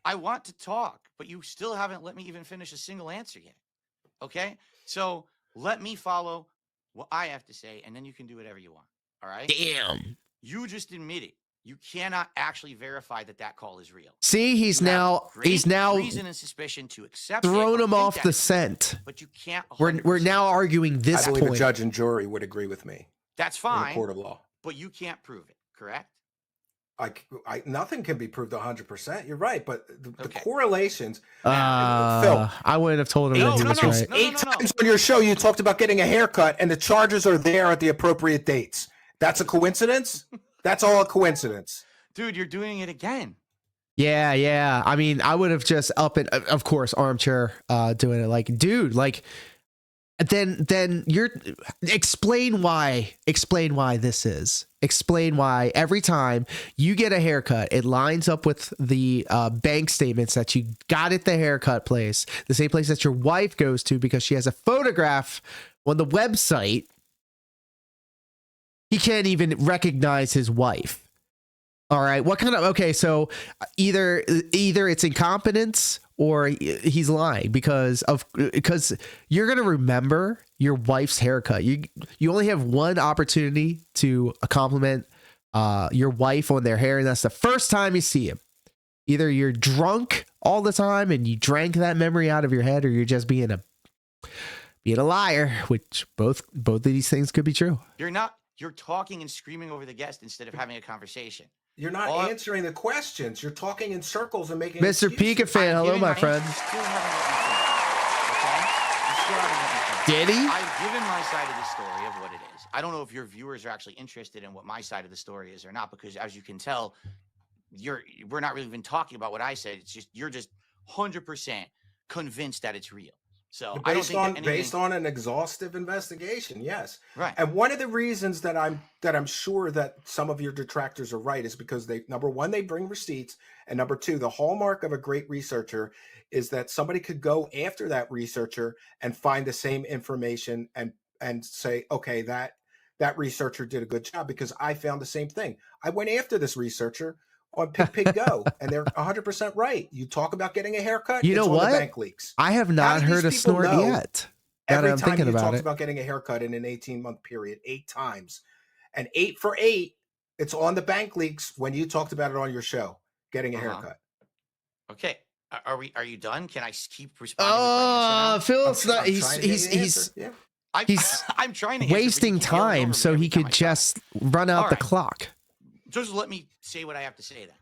I want to talk, but you still haven't let me even finish a single answer yet. Okay, so let me follow what I have to say, and then you can do whatever you want. All right. Damn. You just admitted you cannot actually verify that call is real. See, he's You have now great reason and suspicion to accept thrown it or him think off that the it's real, scent. but you can't. We're 100%. now arguing this I believe point. a judge and jury would agree with me That's in a fine, court of law. but you can't prove it. Correct? Nothing can be proved 100%. You're right, but the Okay. correlations. Phil, I wouldn't have told him No, that he no, was no. right. No, eight times on your show you talked about getting a haircut, and the charges are there at the appropriate dates. That's a coincidence? That's all a coincidence. Dude, you're doing it again. Yeah, yeah. I mean, I would have just up it, of course, armchair doing it. Like, dude, like, then you're explain why this is. Explain why every time you get a haircut, it lines up with the bank statements that you got at the haircut place, the same place that your wife goes to because she has a photograph on the website. He can't even recognize his wife. All right. What kind of, okay. So either it's incompetence or he's lying because you're going to remember your wife's haircut. You only have one opportunity to compliment your wife on their hair. And that's the first time you see him. Either you're drunk all the time and you drank that memory out of your head, or you're just being a liar, which both of these things could be true. You're talking and screaming over the guest instead of having a conversation. You're not answering the questions. You're talking in circles and making Mr. Pika fan, hello, my friend. Did he? I've given my side of the story of what it is. I don't know if your viewers are actually interested in what my side of the story is or not, because as you can tell, we're not really even talking about what I said. It's just you're just 100% convinced that it's real. So I don't think based on an exhaustive investigation, yes. Right. And one of the reasons that I'm sure that some of your detractors are right is because number one, they bring receipts, and number two, the hallmark of a great researcher is that somebody could go after that researcher and find the same information and say, okay, that researcher did a good job because I found the same thing. I went after this researcher on Pig Go, and they're 100% right. You talk about getting a haircut. You know it's what? On the bank leaks. I have not heard a snort yet. Every I'm time thinking you about talked it. about getting a haircut in an 18-month period, 8 times, and 8 for 8, it's on the bank leaks when you talked about it on your show. Getting a haircut. Okay, are you done? Can I keep responding? With my answer now? Phil's not. He's I'm trying to wasting time so he could just run out the clock. Just let me say what I have to say then.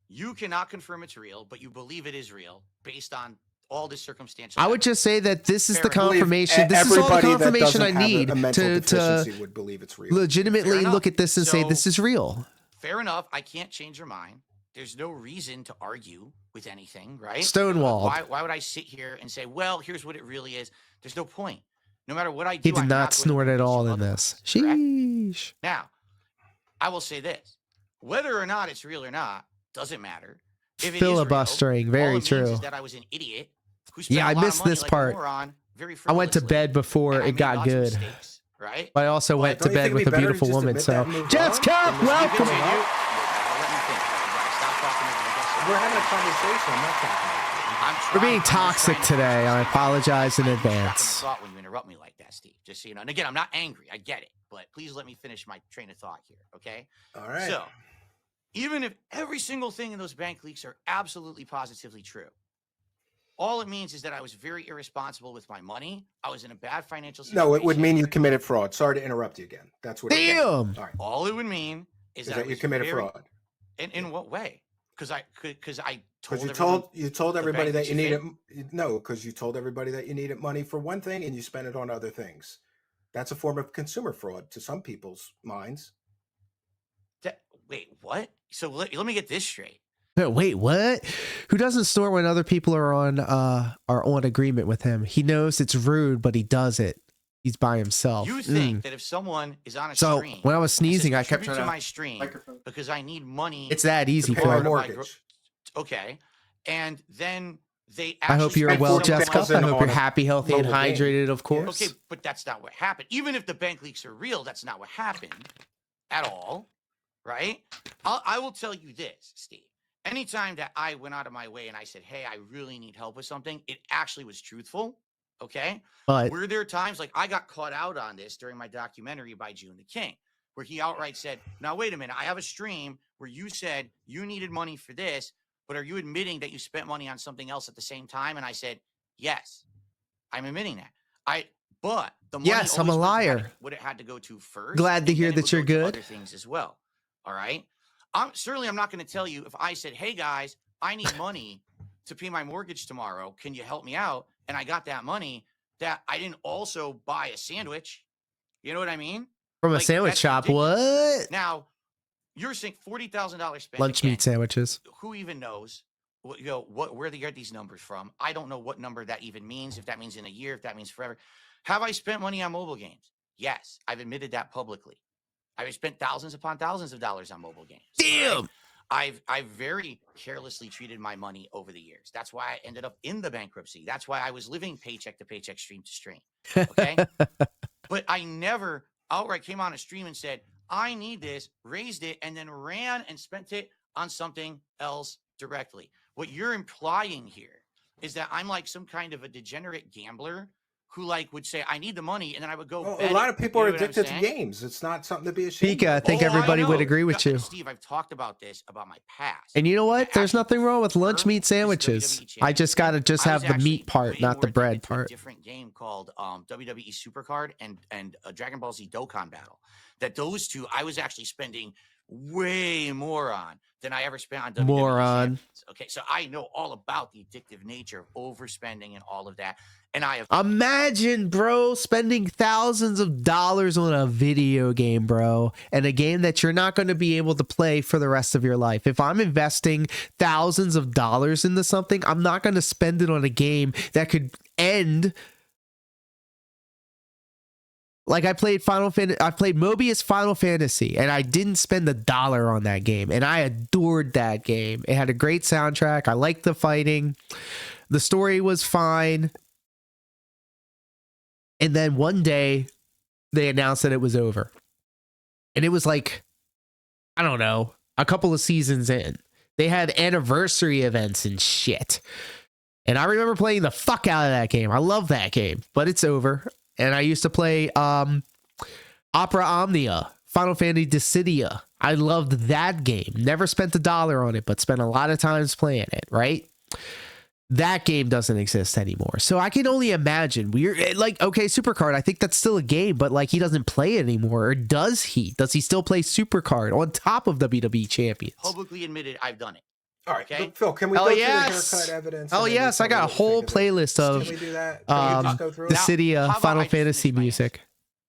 You cannot confirm it's real, but you believe it is real based on all this circumstantial. I would just say that this is the Fair enough. confirmation. This is all the confirmation I need to would believe it's real. legitimately look at this and say this is real. Fair enough. I can't change your mind. There's no reason to argue with anything, right? Stonewalled. Why would I sit here and say, well, here's what it really is? There's no point. No matter what I do, He did not snort at all in this. Sheesh. Now, I will say this. Whether or not it's real or not doesn't matter. If Filibustering, real, very all it true. means is that I was an idiot who spent Yeah, I a lot of missed money this like a part. moron, very I went to frivolously, bed before and I it made got lots of good. mistakes, right? But I also went to don't you bed think with it'd a be better to beautiful just woman. admit So, that and move Jets on? Cup, You welcome. continue. Let me finish. Stop talking over the guest. We're having a conversation. I'm not talking. We're being toxic today. I apologize in advance. Thought when you interrupt me like that, Steve. Just so you know. And again, I'm not angry. I get it, but please let me finish my train of thought here, okay? All right. So, even if every single thing in those bank leaks are absolutely positively true, all it means is that I was very irresponsible with my money. I was in a bad financial situation. No, it would mean you committed fraud. Sorry to interrupt you again. That's what. Damn. All right. All it would mean is that you committed fraud. In what way? Because you told everybody that you needed because you told everybody that you needed money for one thing and you spent it on other things. That's a form of consumer fraud to some people's minds. Wait, what? So let me get this straight. Wait, what? Who doesn't snort when other people are on agreement with him? He knows it's rude, but he does it. He's by himself. You think that if someone is on a So stream, when I was sneezing, I kept contribute to trying my stream because I need money. It's that easy pay for my him. mortgage. Okay, and then they. I hope actually you're spend well, someone Jessica. else- I hope you're on a happy, healthy, and mobile game. hydrated, of course. Okay, but that's not what happened. Even if the bank leaks are real, that's not what happened at all, right? I will tell you this, Steve. Anytime that I went out of my way and I said, hey, I really need help with something, it actually was truthful, okay? But Were there times, like I got caught out on this during my documentary by June the King, where he outright said, now, wait a minute, I have a stream where you said you needed money for this, but are you admitting that you spent money on something else at the same time? And I said, yes, I'm admitting that. But the money Yes, I'm a always liar. would it had to go to first. Glad to and hear then it that would you're go to good. Other things as well. All right. I'm not going to tell you if I said, hey guys, I need money to pay my mortgage tomorrow. Can you help me out? And I got that money, that I didn't also buy a sandwich. You know what I mean? from a Like, sandwich that's shop, ridiculous. what? Now, you're saying $40,000 spent. Lunch again, meat sandwiches. who even knows where they get these numbers from? I don't know what number that even means, if that means in a year, if that means forever. Have I spent money on mobile games? Yes, I've admitted that publicly. I've spent thousands upon thousands of dollars on mobile games. Damn. I've very carelessly treated my money over the years. That's why I ended up in the bankruptcy. That's why I was living paycheck to paycheck, stream to stream. Okay. But I never outright came on a stream and said, I need this, raised it, and then ran and spent it on something else directly. What you're implying here is that I'm like some kind of a degenerate gambler who like would say, I need the money, and then I would go. Well, bet a lot it. of people You are know what I'm addicted to saying? games. It's not something to be ashamed Pika, I of. think everybody would know. agree with you. Steve, I've talked about this, about my past. And you know what? I There's actually nothing wrong with lunch prefer meat this sandwiches. WWE I just gotta just I was have the actually meat part, way not the more bread addicted to a part. different game called WWE Supercard and Dragon Ball Z Dokkan Battle. That those two, I was actually spending way more on than I ever spent on WWE Moron. champions. Okay, so I know all about the addictive nature of overspending and all of that. And I have Imagine, bro, spending thousands of dollars on a video game, bro, and a game that you're not going to be able to play for the rest of your life. If I'm investing thousands of dollars into something, I'm not going to spend it on a game that could end. Like I played Mobius Final Fantasy, and I didn't spend $1 on that game, and I adored that game. It had a great soundtrack. I liked the fighting. The story was fine. And then one day they announced that it was over. And it was like, I don't know, a couple of seasons in. They had anniversary events and shit. And I remember playing the fuck out of that game. I love that game, but it's over. And I used to play Opera Omnia, Final Fantasy Dissidia. I loved that game. Never spent $1 on it, but spent a lot of times playing it, right? That game doesn't exist anymore. So I can only imagine. We're like, okay, Supercard, I think that's still a game, but like he doesn't play it anymore. Or does he? Does he still play Supercard on top of WWE champions? publicly admitted I've done it. All right, Okay. Phil, can we Hell go yes. through the haircut evidence? Oh and then yes, tell I me got a what you whole think of it? playlist of Can we do that? Can we just go through it? Dissidia, How about Final I just Fantasy finish my music.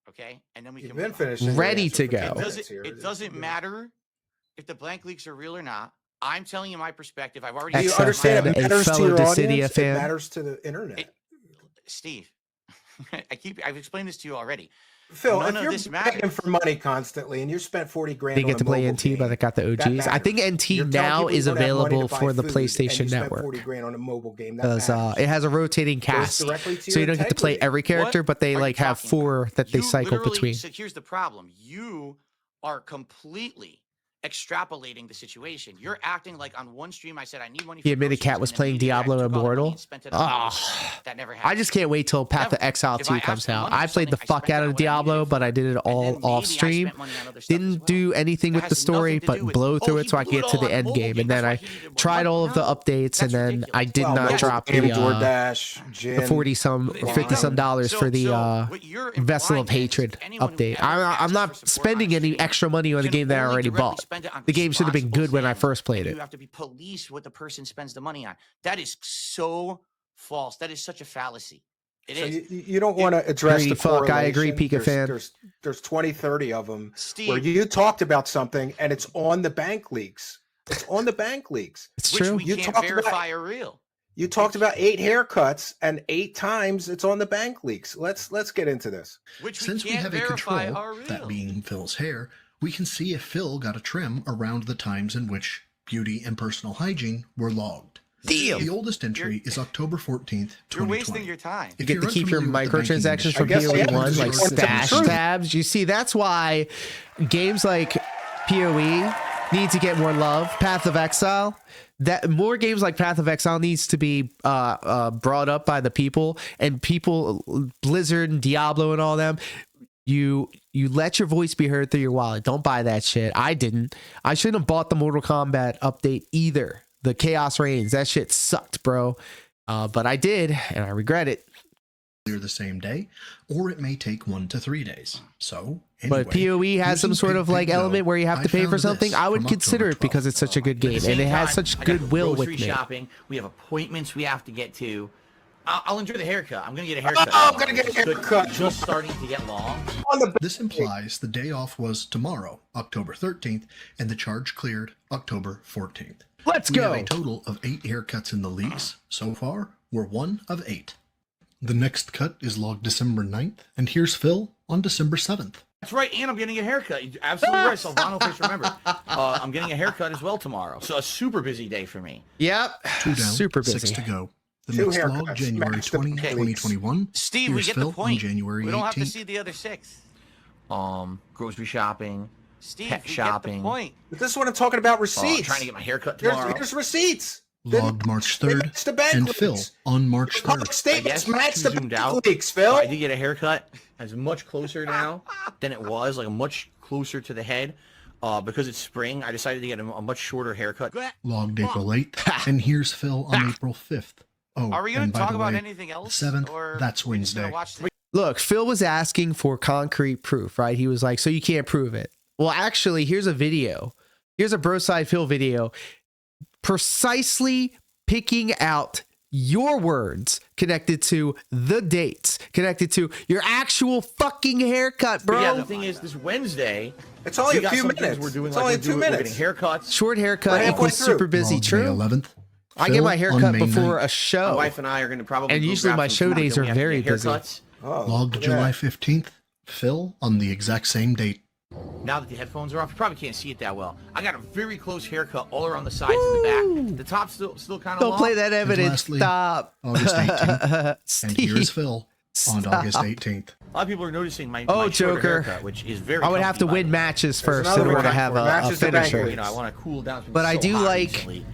Okay, and then we You've can been move on. finishing. Ready to the answer for go. 10 It minutes doesn't, here. it doesn't matter if the blank leaks are real or not. I'm telling you my perspective. I've already. Do you XFN, understand? It a matters to fellow your Dissidia audience. fan. It matters to the internet. Steve, I've explained this to you already. Phil, none of if you're this begging matters. for money constantly and you spent 40 grand Didn't on get to a play mobile NT, but I game, got the that OGs. I think matters. NT You're telling now people is you don't have money to available buy for the food, and you PlayStation spent Network. 40 grand on a mobile game. That Because matters. it has a rotating Goes cast, directly to so you your don't get to play integrity. every character, What but they are like you have talking 4 that they You cycle literally- between. So here's the problem. You are completely extrapolating the situation. You're acting like on one stream I said I need money. He for admitted groceries, Cat was and then playing immediately I Diablo took all the money Immortal. and spent it on Ah. movies. That never happened. I just can't wait till Path to Never. Exile If 2 I comes asked for out. money I for played the something, I fuck spent out it of on what I Diablo, needed but I did it and all then off maybe I stream. spent money on other stuff as Didn't well. do anything That with the has nothing story, to but do with- blow through oh, it so I he can get blew to it the all on end mobile game. game. And then That's I why he needed more tried money. all of the No, updates, and that's then ridiculous. I did Well, not mobile drop game, the DoorDash, the gin. 40 some There you 50 go. some dollars So- for the so what you're Vessel of implying is Hatred anyone who update. ever I'm asks not for support spending on any stream extra money on a can game that I only already directly bought. spend it on The game should have been responsible good when I things, first played and it. You have to be police what the person spends the money on. That is so false. That is such a fallacy. It So is. you don't want to address Greedy the fuck, I agree, correlation. Pika fan. There's 20, 30 of them Steve, where you talked about something and it's on the bank leaks. It's on the bank leaks. It's which true. we You can't talked about- verify are real. You talked about 8 haircuts, and 8 times it's on the bank leaks. Let's get into this. Which Since we have a control, that being Phil's hair, we can see if Phil got a trim around the times in which beauty and personal hygiene were logged. The oldest entry is October 14th, 2020. You're wasting your time. You get to keep your microtransactions from I guess I am. PoE1, like Just stash true. tabs. You see, that's why games like PoE need to get more love. Path of Exile. That more games like Path of Exile needs to be brought up by the people, and people, Blizzard and Diablo and all them. You let your voice be heard through your wallet. Don't buy that shit. I didn't. I shouldn't have bought the Mortal Kombat update either. The Chaos Reigns. That shit sucked, bro. But I did, and I regret it. The same day, or it may take 1 to 3 days. So, anyway, But PoE has some sort of like element where you have to pay for something. I would consider it because it's such a good game, and it has such goodwill with me. Shopping. We have appointments we have to get to. I'll enjoy the haircut. I'm gonna get a haircut. I'm gonna get a haircut. Just starting to get long. This implies the day off was tomorrow, October 13th, and the charge cleared October 14th. Let's We go. have a total of 8 haircuts in the leaks. So far, we're 1 of 8. The next cut is logged December 9th, and here's Phil on December 7th. That's right, and I'm getting a haircut. You're absolutely right, Silvano. Please remember, I'm getting a haircut as well tomorrow. So a super busy day for me. Yep. 2 down, Super busy. 6 to go. The 2 next haircuts. log, January Match the 20, leaks. 2021. Steve, we Here's get Phil the point. on January We don't have to 18th. see the other 6. Grocery shopping, Steve, pet we get shopping. the point. But this is what I'm talking about. Receipts. Trying to get my haircut tomorrow. Here's receipts. Logged March 3rd, Match the bank and leaks. Phil on March Public 3rd. statements match the zoomed bank out. leaks, Phil. I did get a haircut. It's much closer now than it was, like much closer to the head. Because it's spring, I decided to get a much shorter haircut. Logged April 8th, and here's Phil on April 5th. Oh, Are we going and to by talk the about way, anything else? the 7th, or that's we just gonna Wednesday. watch the- Look, Phil was asking for concrete proof, right? He was like, so you can't prove it. Well, actually, here's a video. Here's a Broside Phil video precisely picking out your words connected to the dates, connected to your actual fucking haircut, bro. But yeah, the thing is, this Wednesday, It's only we a got few some things minutes. We're doing It's like only we're 2 doing, minutes. We're getting haircuts. Short haircut We're halfway equals through. super busy. Logged May True. 11th. I get Phil my on haircut May before 9th. a My show. wife and I are going to probably And go usually grab my some show food, days then are we have to very get busy. haircuts. Oh, Logged look at July that. 15th. Phil on the exact same date. Now that the headphones are off, you probably can't see it that well. I got a very close haircut all around the sides and the back. The top's still kind of Don't long. play that evidence. lastly, Stop. August 18th. And here's Phil on Stop. August 18th. A lot of people are noticing my Oh, my shorter Joker. haircut, which is very. I would have to comfy, by win the way. matches There's first another in order to one. have a Matches the bank finisher. leaks. You know, I want to cool down. It's been But I so do hot like- recently.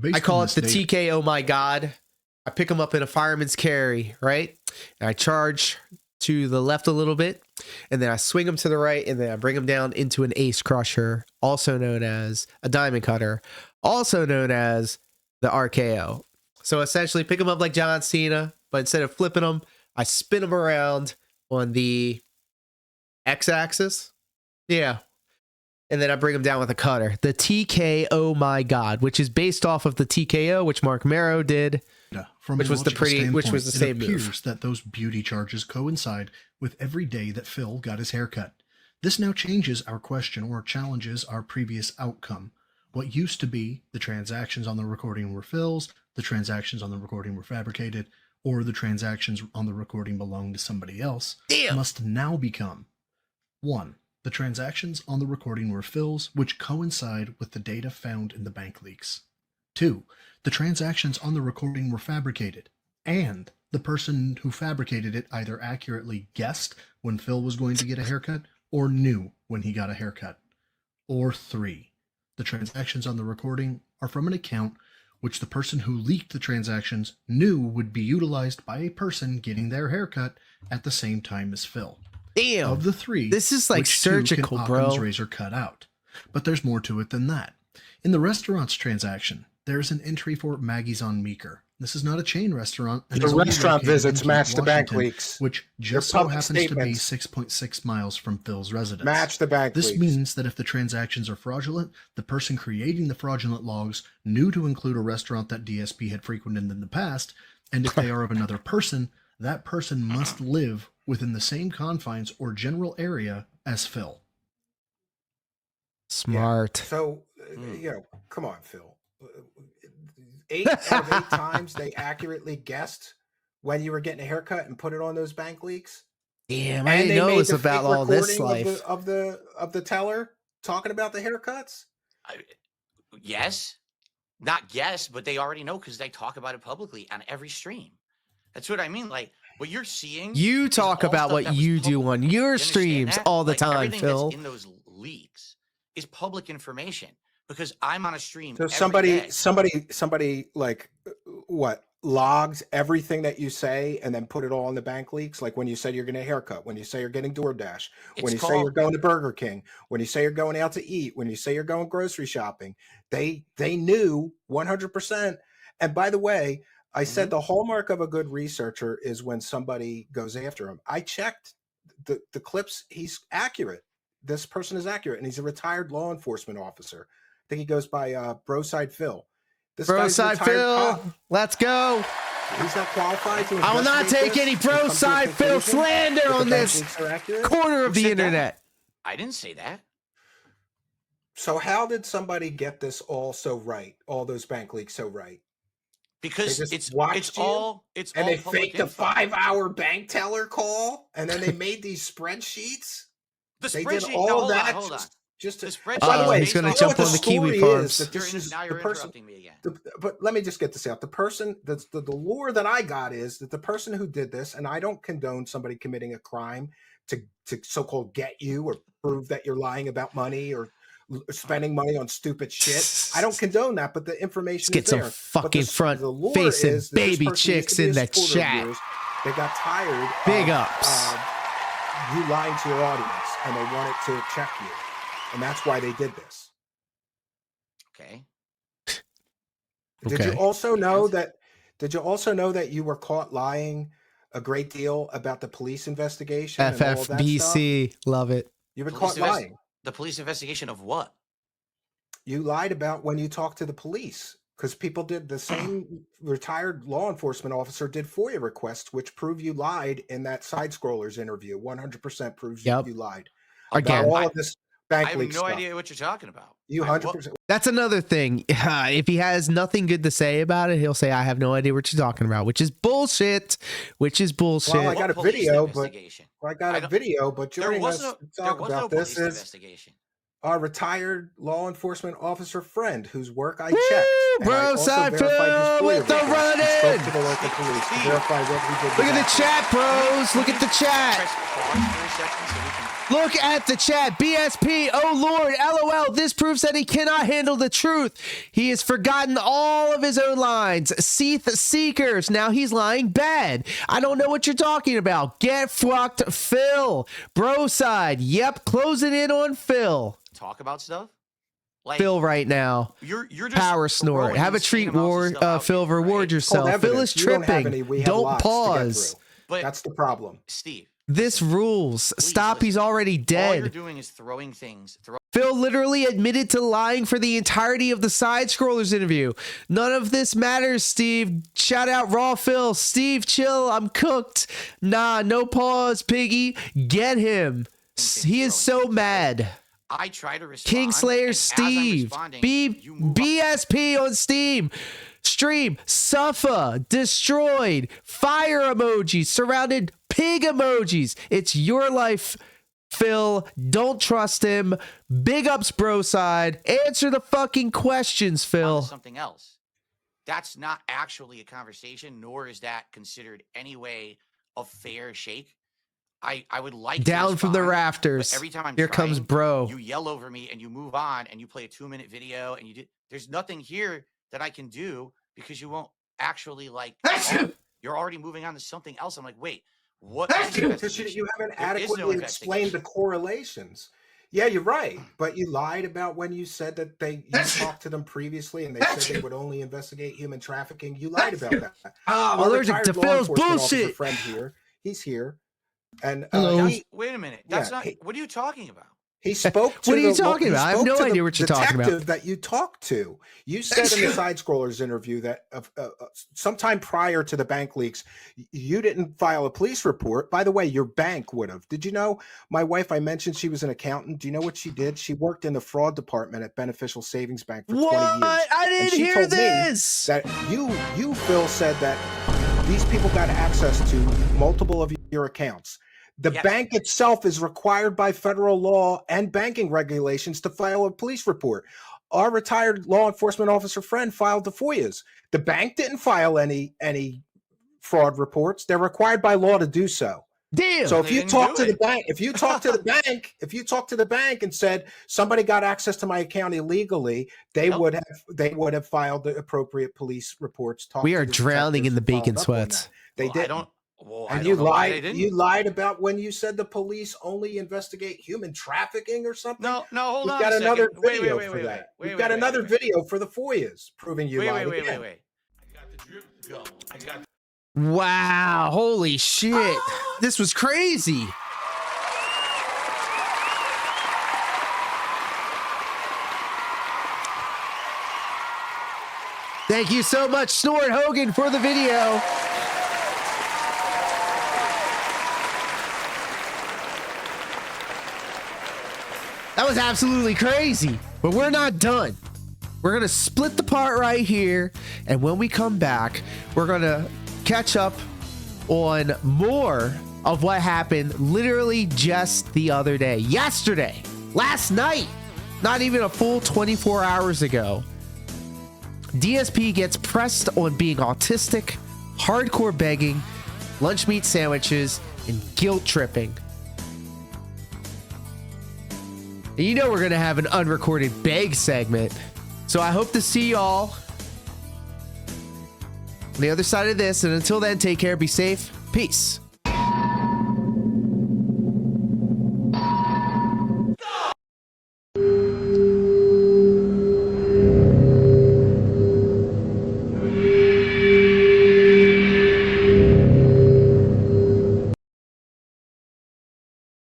Based I call on it the this date, TK. Oh my God! I pick them up in a fireman's carry, right? And I charge to the left a little bit, and then I swing them to the right, and then I bring them down into an ace crusher, also known as a diamond cutter, also known as the RKO. So essentially, pick them up like John Cena, but instead of flipping them, I spin them around on the x-axis. Yeah. And then I bring them down with a cutter. The TK, oh my God, which is based off of the TKO, which Mark Marrow did. from which a was the logical pretty- which was the standpoint, same it move. appears that those beauty charges coincide with every day that Phil got his haircut. This now changes our question or challenges our previous outcome. What used to be the transactions on the recording were Phil's, the transactions on the recording were fabricated, or the transactions on the recording belonged to somebody else, Damn. must now become 1. The transactions on the recording were Phil's, which coincide with the data found in the bank leaks. 2. The transactions on the recording were fabricated, and the person who fabricated it either accurately guessed when Phil was going to get a haircut or knew when he got a haircut. Or 3. The transactions on the recording are from an account which the person who leaked the transactions knew would be utilized by a person getting their haircut at the same time as Phil. Damn. Of the 3, This is like which 2 can surgical, Occam's bro. razor cut out? But there's more to it than that. In the restaurant's transaction, there's an entry for Maggie's on Meeker. This is not a chain restaurant. And The is only restaurant located in visits Keene, match the bank Washington, leaks. which just Your so public happens to be statements. 6.6 miles from Phil's residence. Match the bank This leaks. means that if the transactions are fraudulent, the person creating the fraudulent logs knew to include a restaurant that DSP had frequented in the past, and if they are of another person, that person must live within the same confines or general area as Phil. Smart. So, you know, come on, Phil. 8 out of 8 times they accurately guessed when you were getting a haircut and put it on those bank leaks. Damn, I And didn't they know it made was the about fake all this recording life. of the teller talking about the haircuts. Yes, not guess, but they already know because they talk about it publicly on every stream. That's what I mean. Like what you're seeing. You is talk all about stuff what that was you do public. on your You understand streams that? all the Like, time, everything Phil. that's in those leaks is public information because I'm on a stream. So every day. somebody like what logs everything that you say and then put it all in the bank leaks. Like when you say you're getting a haircut, when you say you're getting DoorDash, when you say you're going to Burger King, when you say you're going out to eat, when you say you're going grocery shopping, they knew 100%. And by the way, I said the hallmark of a good researcher is when somebody goes after him. I checked the clips. He's accurate. This person is accurate, and he's a retired law enforcement officer. I think he goes by Broside Phil. This guy's Broside retired Phil, cop. let's go. He's not qualified to I will not investigate take any this and come to a Broside Phil conclusion slander that the on bank this leaks are accurate. corner of Who the said that? internet. I didn't say that. So how did somebody get this all so right? All those bank leaks so right? Because They just it's watched you, all and all they public faked a info. 5-hour bank teller call, and then they made these spreadsheets. The They did spreadsheet. all now, hold that on, hold on. just The to. spreadsheet. By the Uh-oh, way, he's gonna you know jump what on the story kiwi is, farms. that this is Now the you're person. interrupting me again. But let me just get this out. The person, the lore that I got is that the person who did this, and I don't condone somebody committing a crime to so-called get you or prove that you're lying about money or spending money on stupid shit. I don't condone that, but the information Let's is get there. some But the fucking lore front-facing is that this baby person used chicks to be in a the supporter of chat. yours. They got tired Big of ups. you lying to your audience, and they wanted to check you, and that's why they did this. Okay. Did you Okay. also know that? Did you also know that you were caught lying a great deal about the police investigation and all of that stuff? FFBC, love it. You were Police caught lying. The police investigation of what? You lied about when you talked to the police because people did the same. Retired law enforcement officer did FOIA requests, which prove you lied in that side scrollers interview. 100% proves Yep. you lied Again. about all of this I bank have leak no stuff. idea what you're talking about. You What- 100%. That's another thing. If he has nothing good to say about it, he'll say, I have no idea what you're talking about, which is bullshit. Which is bullshit. Well, I got a police video, but investigation? I got I a don't- video, but There joining was us no, to there talk was no about police this is investigation. our retired law enforcement officer friend whose work I Woo, checked. And I bro, also side verified his Phil FOIA with the request. He spoke to the run-in. local police to Steve. verify what he did. Look at was the accurate. chat, bros. Look at the chat. Press pause for a second so we can. Look at the chat. BSP. Oh, Lord. LOL. This proves that he cannot handle the truth. He has forgotten all of his own lines. Seath Seekers. Now he's lying bad. I don't know what you're talking about. Get fucked, Phil. Bro side. Yep. Closing in on Phil. Talk about stuff. Like Phil right now. you're just Power snort. throwing Have a insane treat, amounts of war. stuff out Phil, there, reward right? yourself. Called Phil evidence. is You don't have tripping. any. We have Don't lots to get pause. through. But That's the problem. Steve, This rules. please Stop. listen. He's already all you're dead. doing is throwing things. Phil literally admitted to lying for the entirety of the side scrollers interview. None of this matters, Steve. Shout out Raw Phil. Steve, chill. I'm cooked. Nah, no pause, piggy. Get him. He is so mad. I try to respond. Kingslayer and as I'm Steve. responding, you move on. BSP on Steam. Stream. Suffer. Destroyed. Fire emojis. Surrounded. Pig emojis. It's your life, Phil. Don't trust him. Big ups, bro side. Answer the fucking questions, on Phil. to something else. That's not actually a conversation, nor is that considered any way a fair shake. I would like to Down from the respond, but rafters. every time I'm Here comes trying, bro. you yell over me and you move on and you play a 2-minute video and you do. There's nothing here that I can do because you won't actually like. You're already moving on to something else. I'm like, wait, what? is Because investigation? you haven't There is no adequately explained the investigation. correlations. Yeah, you're right. But you lied about when you said that you talked to them previously and they said they would only investigate human trafficking. You lied about that. I'm Our allergic retired to law Phil's enforcement officer bullshit. friend here. He's here. And Hello. Wait a minute. That's not. What are you talking about? He spoke to What are you the- talking he about? I have spoke no to the idea what you're talking about. detective that you talked to. You said in the Side Scrollers interview that sometime prior to the bank leaks, you didn't file a police report. By the way, your bank would have. Did you know? My wife, I mentioned she was an accountant. Do you know what she did? She worked in the fraud department at Beneficial Savings Bank for 20 years. I And didn't she hear told me this. that you, Phil, said that these people got access to multiple of your accounts. The Yes. bank itself is required by federal law and banking regulations to file a police report. Our retired law enforcement officer friend filed the FOIAs. The bank didn't file any fraud reports. They're required by law to do so. Damn. So if They you didn't talk do to the it. bank, if you talk to the bank and said somebody got access to my account illegally, they Nope. would have filed the appropriate police reports. talked We to are the drowning in the detectives bacon and followed up on sweats. that. They Well, I didn't. don't. Well, I And don't you know why they lied. didn't. You lied about when you said the police only investigate human trafficking or something. No, hold We've on. got a another second. Wait, video wait, for wait, that. wait, We've wait, got wait, another wait. video for the FOIAs proving you lied again. Wait. I got the drip to go. I got. Wow. Holy shit. This was crazy. Thank you so much, Snort Hogan, for the video. That was absolutely crazy, but we're not done. We're going to split the part right here, and when we come back, we're going to catch up on more of what happened literally just the other day. Yesterday, last night, not even a full 24 hours ago. DSP gets pressed on being autistic, hardcore begging, lunch meat sandwiches, and guilt tripping. And you know we're going to have an unrecorded beg segment. So I hope to see y'all on the other side of this. And until then, take care, be safe, peace.